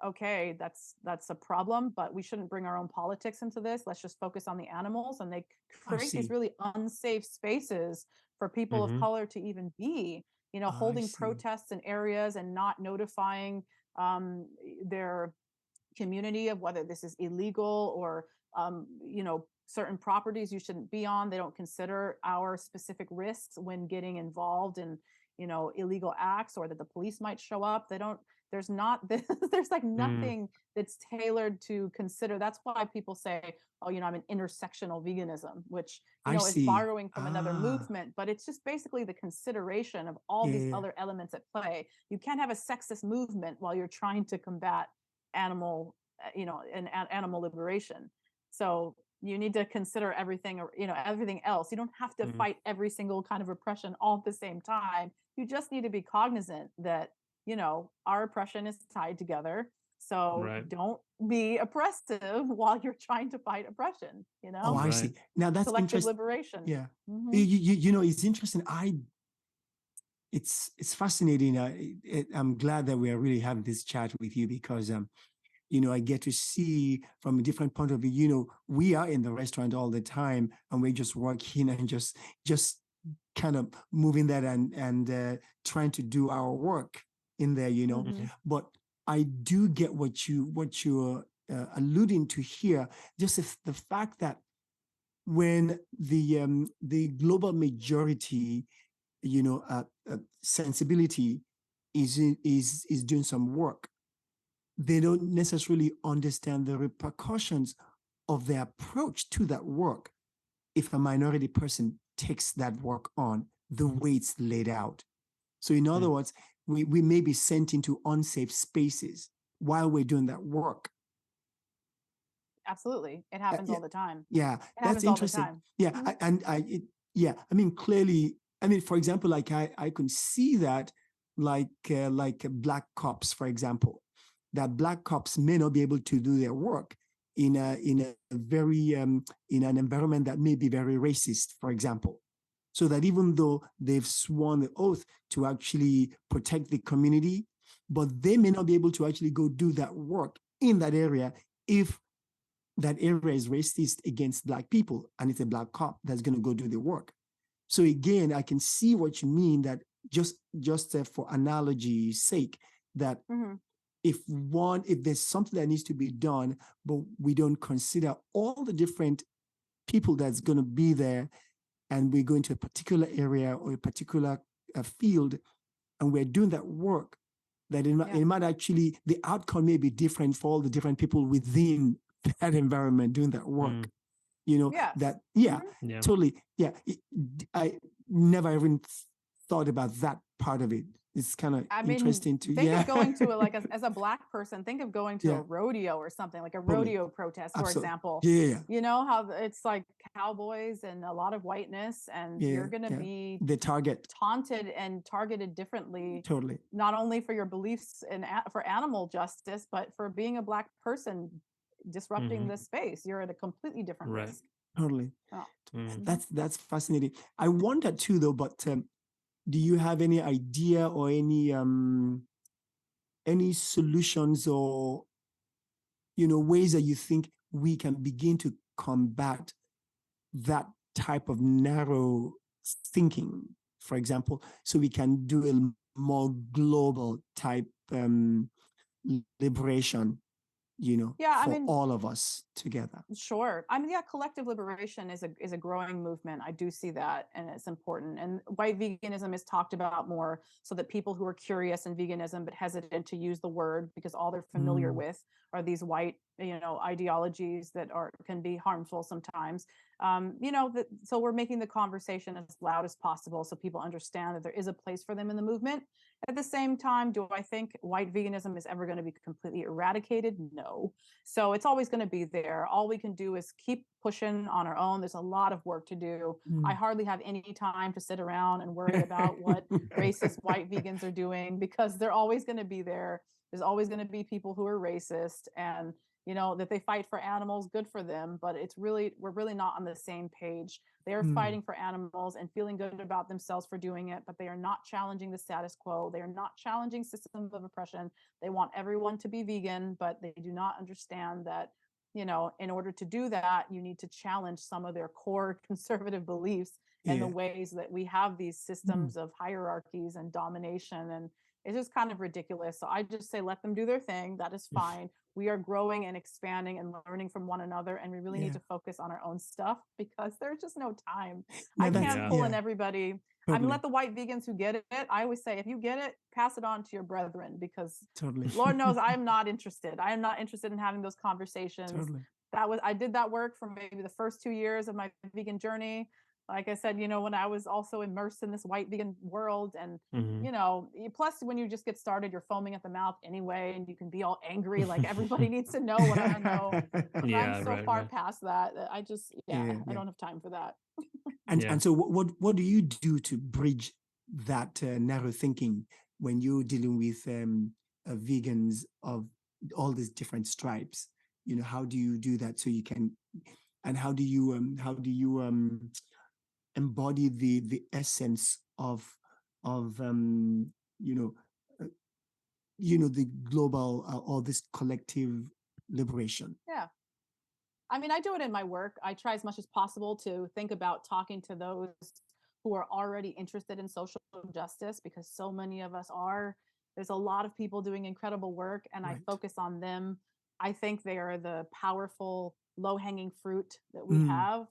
Okay, that's a problem, but we shouldn't bring our own politics into this. Let's just focus on the animals. And they create these really unsafe spaces for people of color to even be, holding protests in areas and not notifying their community of whether this is illegal, or certain properties you shouldn't be on. They don't consider our specific risks when getting involved in illegal acts, or that the police might show up. There's like nothing that's tailored to consider. That's why people say, oh, I'm an intersectional veganism, which is borrowing from another movement, but it's just basically the consideration of all these other elements at play. You can't have a sexist movement while you're trying to combat animal liberation. So you need to consider everything, or everything else. You don't have to fight every single kind of oppression all at the same time. You just need to be cognizant that our oppression is tied together. So don't be oppressive while you're trying to fight oppression. Oh, I see. Now that's collective liberation. Yeah. It's interesting. It's fascinating. I'm glad that we are really having this chat with you, because I get to see from a different point of view. We are in the restaurant all the time, and we just working and just kind of moving that and trying to do our work in there, But I do get what you're alluding to here. Just the fact that when the global majority, sensibility is doing some work, they don't necessarily understand the repercussions of their approach to that work if a minority person takes that work on the way it's laid out. So in other words, we may be sent into unsafe spaces while we're doing that work. Absolutely. It happens all the time. Yeah, that's interesting. Yeah, I mean, clearly, for example, like I could see that like black cops, for example, that black cops may not be able to do their work in a very in an environment that may be very racist, for example. So that even though they've sworn the oath to actually protect the community, but they may not be able to actually go do that work in that area if that area is racist against black people and it's a black cop that's going to go do the work. So again, I can see what you mean, that just for analogy's sake, that if there's something that needs to be done, but we don't consider all the different people that's going to be there, and we go into a particular area or a particular field, and we're doing that work, that it might actually, the outcome may be different for all the different people within that environment doing that work. Totally. Yeah. I never even thought about that part of it. It's kind of interesting to think of going to as a black person, think of going to a rodeo or something, like a rodeo protest, for example. You know how it's like cowboys and a lot of whiteness, and you're going to be the target, taunted and targeted differently. Totally. Not only for your beliefs and for animal justice, but for being a black person disrupting the space. You're at a completely different risk. Totally. That's fascinating. I wonder too, though, but do you have any idea or any solutions or ways that you think we can begin to combat that type of narrow thinking, for example, so we can do a more global type liberation, Yeah, I for mean, all of us together. sure. I mean, yeah, collective liberation is a growing movement. I do see that, and it's important. And white veganism is talked about more so that people who are curious in veganism but hesitant to use the word because all they're familiar with are these white, ideologies that can be harmful sometimes. So we're making the conversation as loud as possible so people understand that there is a place for them in the movement. At the same time, do I think white veganism is ever going to be completely eradicated? No. So it's always going to be there. All we can do is keep pushing on our own. There's a lot of work to do. I hardly have any time to sit around and worry about what racist white vegans are doing, because they're always going to be there. There's always going to be people who are racist, and that they fight for animals, good for them, but we're really not on the same page. They are fighting for animals and feeling good about themselves for doing it, but they are not challenging the status quo. They are not challenging systems of oppression. They want everyone to be vegan, but they do not understand that, in order to do that, you need to challenge some of their core conservative beliefs and the ways that we have these systems of hierarchies and domination. And it's just kind of ridiculous. So I just say, let them do their thing. That is fine. We are growing and expanding and learning from one another. And we really need to focus on our own stuff, because there's just no time. I can't pull in everybody. I mean, let the white vegans who get it. I always say, if you get it, pass it on to your brethren, because Lord knows I'm not interested. I am not interested in having those conversations. I did that work for maybe the first 2 years of my vegan journey. Like I said, when I was also immersed in this white vegan world, and plus when you just get started, you're foaming at the mouth anyway, and you can be all angry, like everybody needs to know what I know. I'm so far past that I just I don't have time for that. And so what do you do to bridge that narrow thinking when you're dealing with vegans of all these different stripes? How do you do that so you can, and how do you embody the essence of the global or this collective liberation? Yeah. I mean, I do it in my work. I try as much as possible to think about talking to those who are already interested in social justice, because so many of us are. There's a lot of people doing incredible work, and I focus on them. I think they are the powerful, low-hanging fruit that we have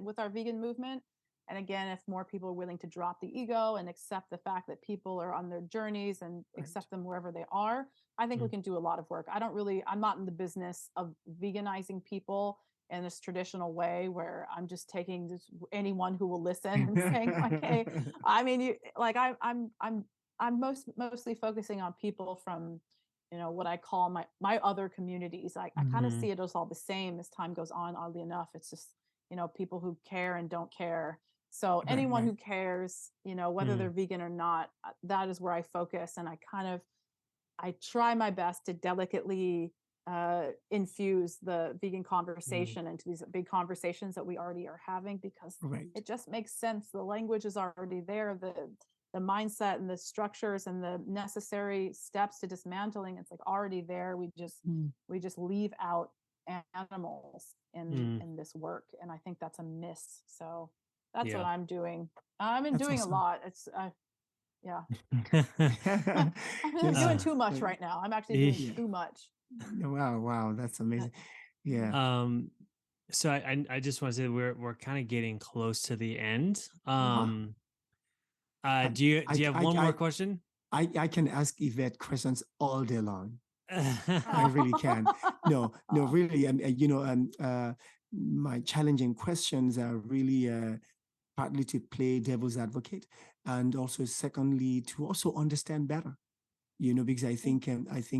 with our vegan movement. And again, if more people are willing to drop the ego and accept the fact that people are on their journeys and accept them wherever they are, I think we can do a lot of work. I'm not in the business of veganizing people in this traditional way where I'm just taking anyone who will listen and saying, like, hey, I mean, I'm mostly focusing on people from, what I call my other communities. I kind of see it as all the same as time goes on, oddly enough. It's just, people who care and don't care. So anyone who cares, whether they're vegan or not, that is where I focus. And I try my best to delicately infuse the vegan conversation into these big conversations that we already are having, because it just makes sense. The language is already there. The mindset and the structures and the necessary steps to dismantling, it's like already there. We just leave out animals in this work, and I think that's a miss. So that's what I'm doing. I've been doing awesome. A lot. It's I'm doing too much right now. I'm actually doing too much. Wow, that's amazing. Yeah. So I just want to say we're kind of getting close to the end. Do you have one more question? I can ask Yvette questions all day long. I really can. No, really. My challenging questions are really partly to play devil's advocate, and also secondly to also understand better. Because I think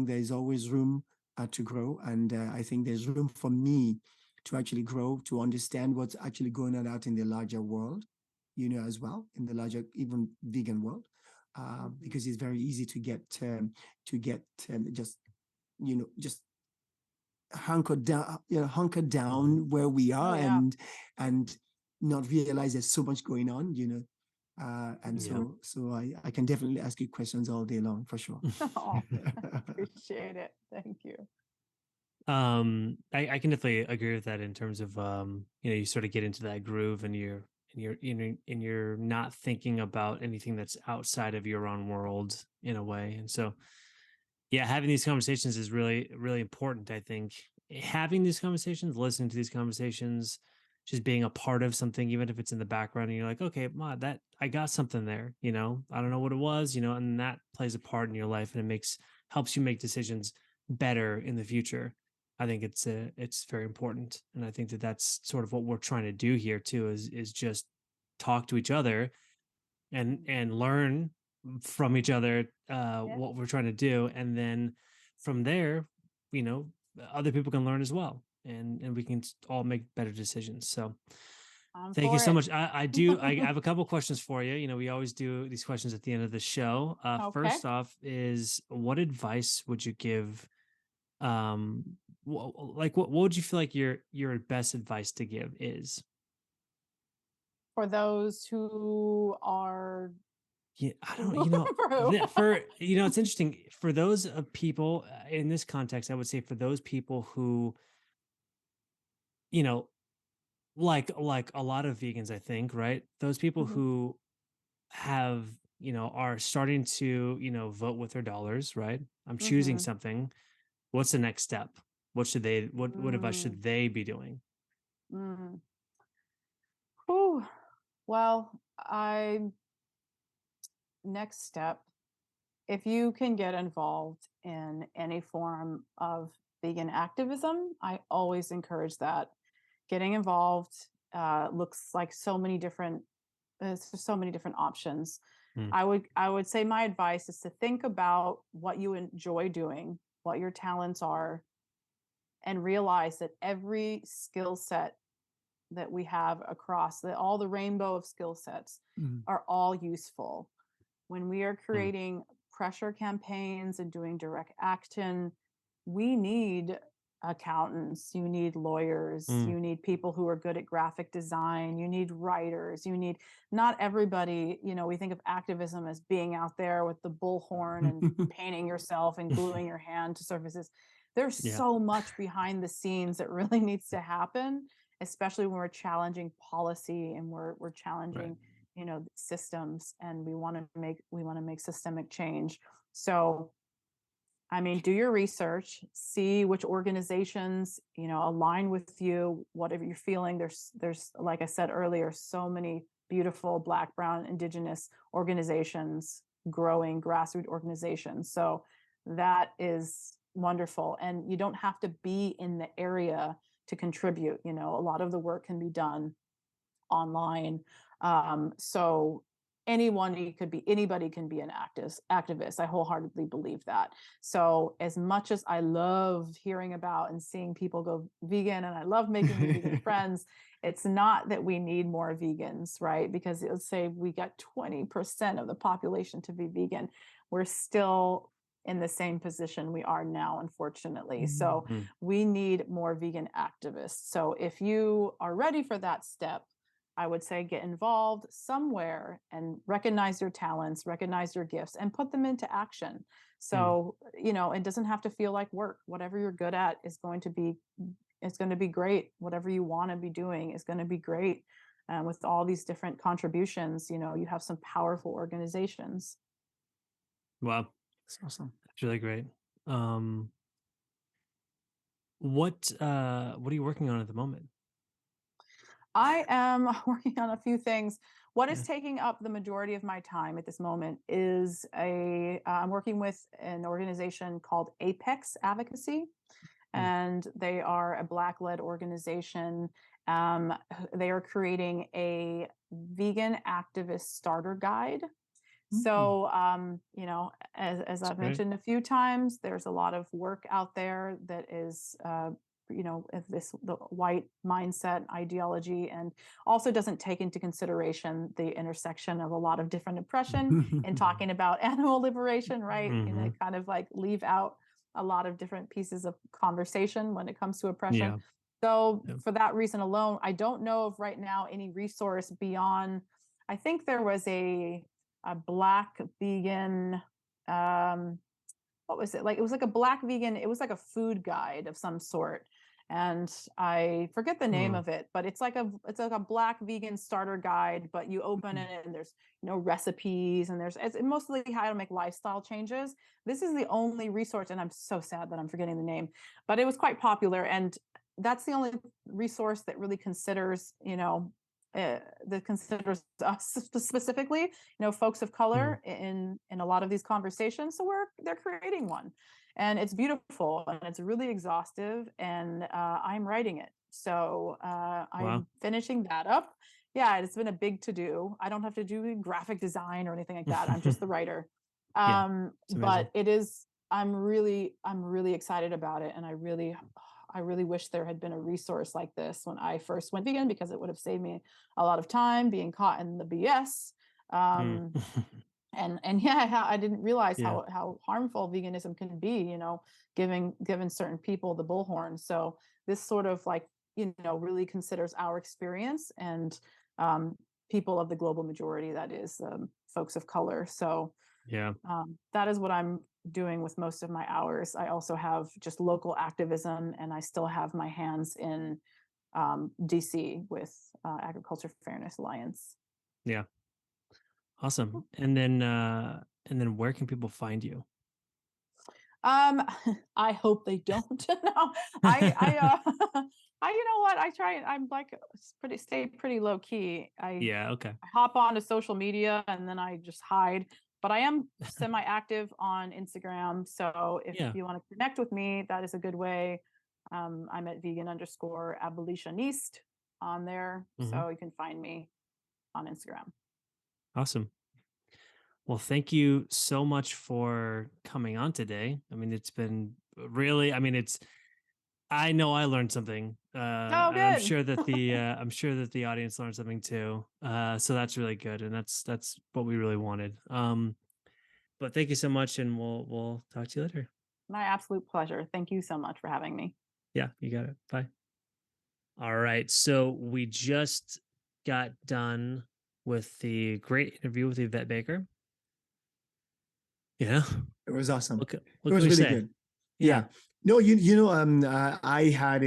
there is always room to grow, and I think there's room for me to actually grow, to understand what's actually going on out in the larger world, as well, in the larger, even vegan world, because it's very easy to get just hunker down where we are, and not realize there's so much going on, so I can definitely ask you questions all day long, for sure. Appreciate it. Thank you. I can definitely agree with that in terms of you sort of get into that groove, and you're and you're not thinking about anything that's outside of your own world in a way. And so, yeah, having these conversations is really, really important. I think having these conversations, listening to these conversations, just being a part of something, even if it's in the background, and you're like, okay, ma, that I got something there. I don't know what it was, and that plays a part in your life, and it helps you make decisions better in the future. I think it's very important, and I think that that's sort of what we're trying to do here too. Is just talk to each other and learn from each other Yeah, what we're trying to do, and then from there, you know, other people can learn as well, and we can all make better decisions. So I'm thank you for so it. much. I have a couple questions for you. We always do these questions at the end of the show. Okay. First off, is what advice would you give? What would you feel like your best advice to give is? For those who are Yeah, I don't, for who? it's interesting for those people in this context. I would say for those people who, you know, like a lot of vegans, I think, right? Those people Mhm, who have, are starting to, vote with their dollars, right? I'm choosing mhm, something. What's the next step? What advice mm, should they be doing? mm. Whew. Well, next step, if you can get involved in any form of vegan activism, I always encourage that. Getting involved looks like so many different options. Mm, I would say my advice is to think about what you enjoy doing, what your talents are, and realize that every skill set that we have across all the rainbow of skill sets Mhm. are all useful. When we are mm, creating pressure campaigns and doing direct action, we need accountants, you need lawyers, mm. you need people who are good at graphic design, you need writers, you need not everybody, we think of activism as being out there with the bullhorn and painting yourself and gluing your hand to surfaces. There's Yeah, so much behind the scenes that really needs to happen, especially when we're challenging policy and we're right. challenging systems, and we want to make systemic change. So I mean, do your research, see which organizations align with you, whatever you're feeling. There's like I said earlier, so many beautiful Black, Brown, Indigenous organizations, growing grassroots organizations. So that is wonderful, and you don't have to be in the area to contribute. A lot of the work can be done online. So anybody can be an activist. I wholeheartedly believe that. So as much as I love hearing about and seeing people go vegan, and I love making new vegan friends, it's not that we need more vegans, right? Because let's say we got 20% of the population to be vegan, we're still in the same position we are now, unfortunately. So Mm, we need more vegan activists. So if you are ready for that step, I would say get involved somewhere and recognize your talents, recognize your gifts, and put them into action. mm. So, it doesn't have to feel like work. Whatever you're good at is going to be great. Whatever you want to be doing is going to be great. With all these different contributions, you have some powerful organizations. Wow, That's awesome. that's really great. Um, what are you working on at the moment? I am working on a few things. What is Yeah. taking up the majority of my time at this moment is I'm working with an organization called Apex Advocacy, Mm, and they are a Black-led organization. They are creating a vegan activist starter guide. Mm. So, as that's I've great. mentioned a few times, there's a lot of work out there that is, the white mindset ideology, and also doesn't take into consideration the intersection of a lot of different oppression and talking about animal liberation, right? Hmm. Kind of like leave out a lot of different pieces of conversation when it comes to oppression. Yeah. So, Yeah. for that reason alone, I don't know of right now any resource beyond. I think there was a Black vegan, what was it like? It was like a Black vegan, it was like a food guide of some sort. and I forget the name Hmm. of it, but it's like a black vegan starter guide, but you open it and there's recipes, and it's mostly how to make lifestyle changes. This is the only resource, and I'm so sad that I'm forgetting the name, but it was quite popular, and that's the only resource that really considers that considers us specifically, folks of color in a lot of these conversations. So they're creating one, and it's beautiful and it's really exhaustive, and I'm writing it. So Wow. I'm finishing that up. Yeah, it's been a big to do. I don't have to do graphic design or anything like that. I'm just the writer. Yeah, it's amazing. But it is, I'm really excited about it. And I really wish there had been a resource like this when I first went vegan, because it would have saved me a lot of time being caught in the BS. Mm. And yeah, I didn't realize Yeah. how harmful veganism can be, giving certain people the bullhorn. So this sort of like, really considers our experience, and people of the global majority, that is folks of color. So Yeah. that is what I'm doing with most of my hours. I also have just local activism, and I still have my hands in DC with Agriculture Fairness Alliance. Yeah. Awesome. And then where can people find you? I hope they don't. No, I you know what? I try. I'm like stay pretty low key. Yeah. Okay. hop onto social media and then I just hide. But I am semi-active on Instagram. So if Yeah. you want to connect with me, that is a good way. I'm at vegan_abolitionist on there. So you can find me on Instagram. Awesome. Well, thank you so much for coming on today. I mean, it's been really, I mean, I know I learned something. Oh, And good. I'm sure that the audience learned something too. So that's really good. And that's what we really wanted. But thank you so much, and we'll talk to you later. My absolute pleasure. Thank you so much for having me. Yeah, you got it. Bye. All right. So we just got done with the great interview with Yvette Baker. Yeah. It was awesome. What It can was we really say? good. Yeah. Yeah. No, I had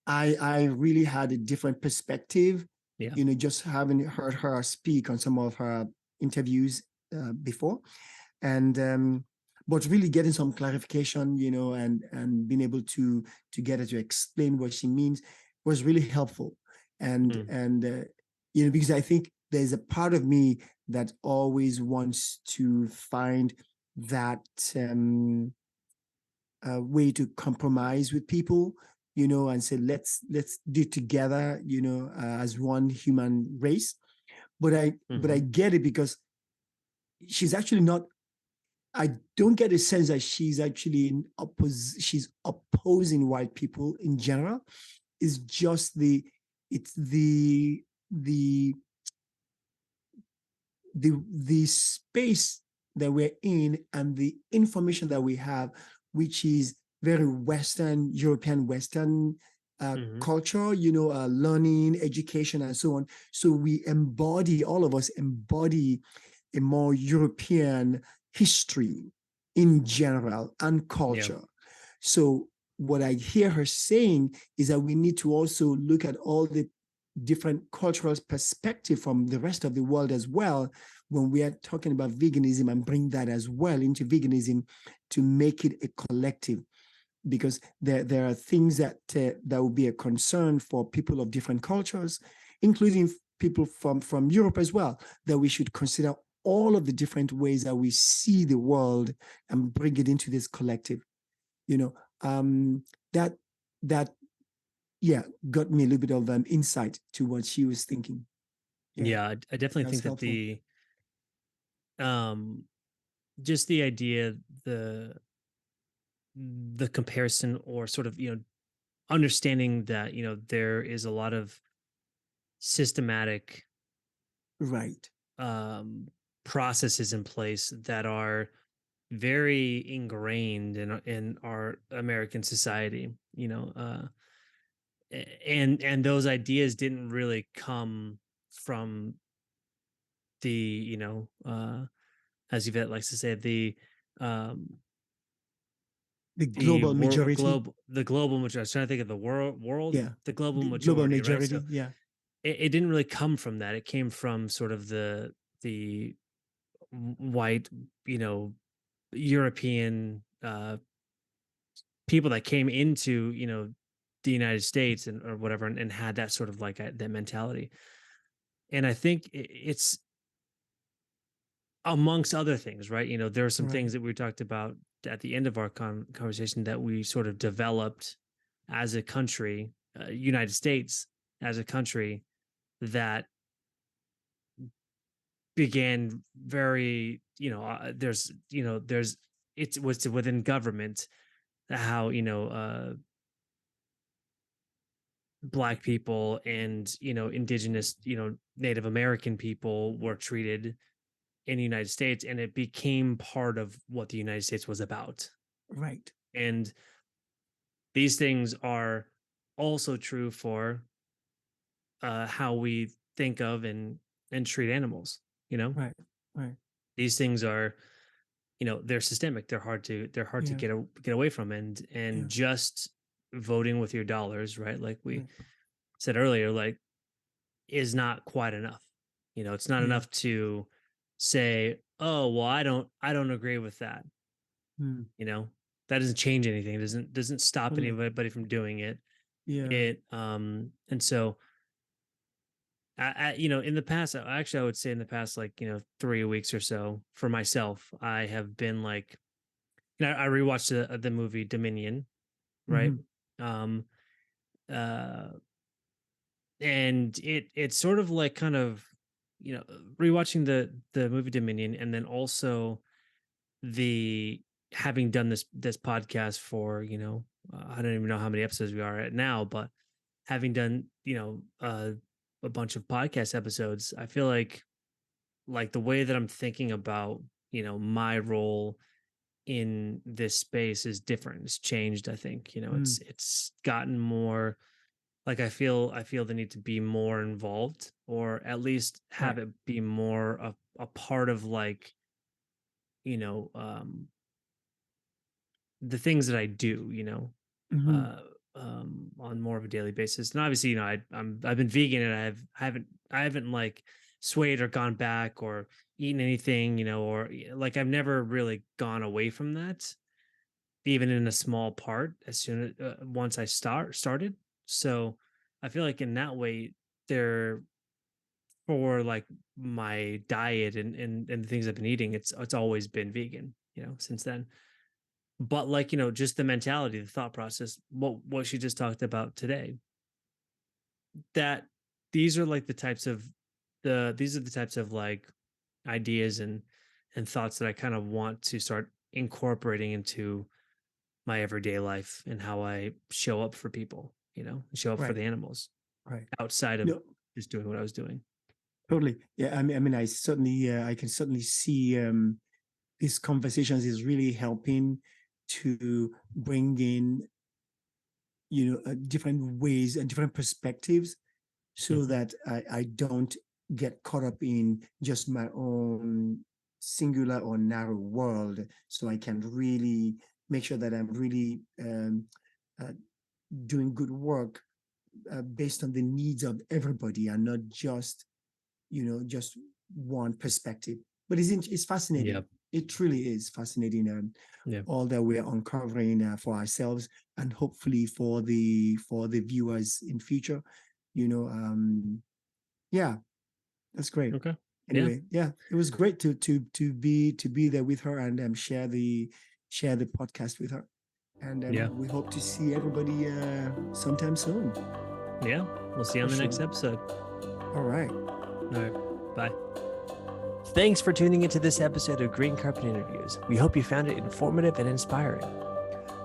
I really had a different perspective, Yeah. just having heard her speak on some of her interviews before, and but really getting some clarification, and being able to get her to explain what she means was really helpful, and because I think there's a part of me that always wants to find that way to compromise with people, and say let's do it together, as one human race. But I get it, because she's actually not. I don't get a sense that she's actually she's opposing white people in general. It's just the space that we're in and the information that we have, which is very Western, European Western culture, learning, education, and so on. So all of us embody a more European history in general and culture. Yeah. So what I hear her saying is that we need to also look at all the different cultural perspective from the rest of the world as well when we are talking about veganism, and bring that as well into veganism to make it a collective, because there are things that will be a concern for people of different cultures, including people from Europe as well, that we should consider all of the different ways that we see the world and bring it into this collective. That got me a little bit of insight to what she was thinking. Yeah, I definitely think helpful. That just the idea, the comparison, or sort of, understanding that, there is a lot of systematic right processes in place that are very ingrained in our American society, and those ideas didn't really come from the, as Yvette likes to say, the the global majority. The global majority. I was trying to think of the world, Yeah, the global the majority, global right? majority. So Yeah, it didn't really come from that. It came from sort of the white, European people that came into, the United States and or whatever, and had that sort of like that mentality. And I think it's amongst other things, right? There are some right, things that we talked about at the end of our conversation that we sort of developed as a country, United States as a country, that began very, there's it was within government, how Black people and indigenous, Native American people were treated in the United States, and it became part of what the United States was about. right. And these things are also true for how we think of and treat animals. Right, right. These things are, they're systemic. They're hard to Yeah, get away from, and yeah, just voting with your dollars, right? Like we right. said earlier, like, is not quite enough. It's not Yeah. enough to say, oh well, I don't agree with that. Mm, you know that doesn't change anything. It doesn't stop totally. anybody from doing it. Yeah. And so in the past, actually I would say in the past, like, 3 weeks or so, for myself, I have been like, I rewatched the movie Dominion, right? Hmm. um uh and it's sort of like, kind of, rewatching the movie Dominion, and then also the having done this podcast for, I don't even know how many episodes we are at now, but having done, a bunch of podcast episodes, I feel like the way that I'm thinking about, my role in this space is different. It's changed. I think, Mm, it's gotten more like, I feel the need to be more involved, or at least have right. it be more a part of, like, you know, um the things that I do, Hmm. uh, on more of a daily basis. And obviously, I've been vegan, and I haven't like swayed or gone back or eaten anything, or like, I've never really gone away from that, even in a small part, as soon as, once I started. So I feel like in that way, there, for like my diet and the things I've been eating, it's always been vegan, since then. But, like, just the mentality, the thought process, what she just talked about today, that these are like these are the types of, like, ideas and thoughts that I kind of want to start incorporating into my everyday life, and how I show up for people, and show up for Right, the animals, right. outside of No, just doing what I was doing. totally. Yeah. I mean, I can certainly see these conversations is really helping to bring in, different ways and different perspectives, so Mhm. that I don't get caught up in just my own singular or narrow world. So I can really make sure that I'm really uh, doing good work based on the needs of everybody, and not just, just one perspective. But it's fascinating. Yep. It truly is fascinating. Yep. All that we're uncovering for ourselves, and hopefully for the viewers in future. Yeah, that's great. Okay. Yeah. Anyway, yeah, it was great to be there with her, and share the podcast with her. And Yeah. we hope to see everybody sometime soon, Yeah. We'll see you for on the next sure. episode. All right. All right. Bye. Thanks for tuning into this episode of Green Carpet Interviews. We hope you found it informative and inspiring.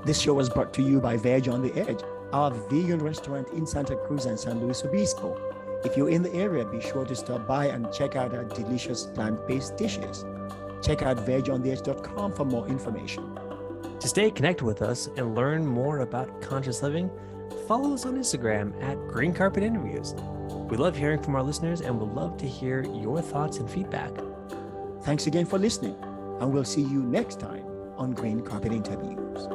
This show was brought to you by Veg on the Edge, our vegan restaurant in Santa Cruz and San Luis Obispo. If you're in the area, be sure to stop by and check out our delicious plant-based dishes. Check out vegontheedge.com for more information. To stay connected with us and learn more about conscious living, follow us on Instagram at Green Carpet Interviews. We love hearing from our listeners, and would love to hear your thoughts and feedback. Thanks again for listening, and we'll see you next time on Green Carpet Interviews.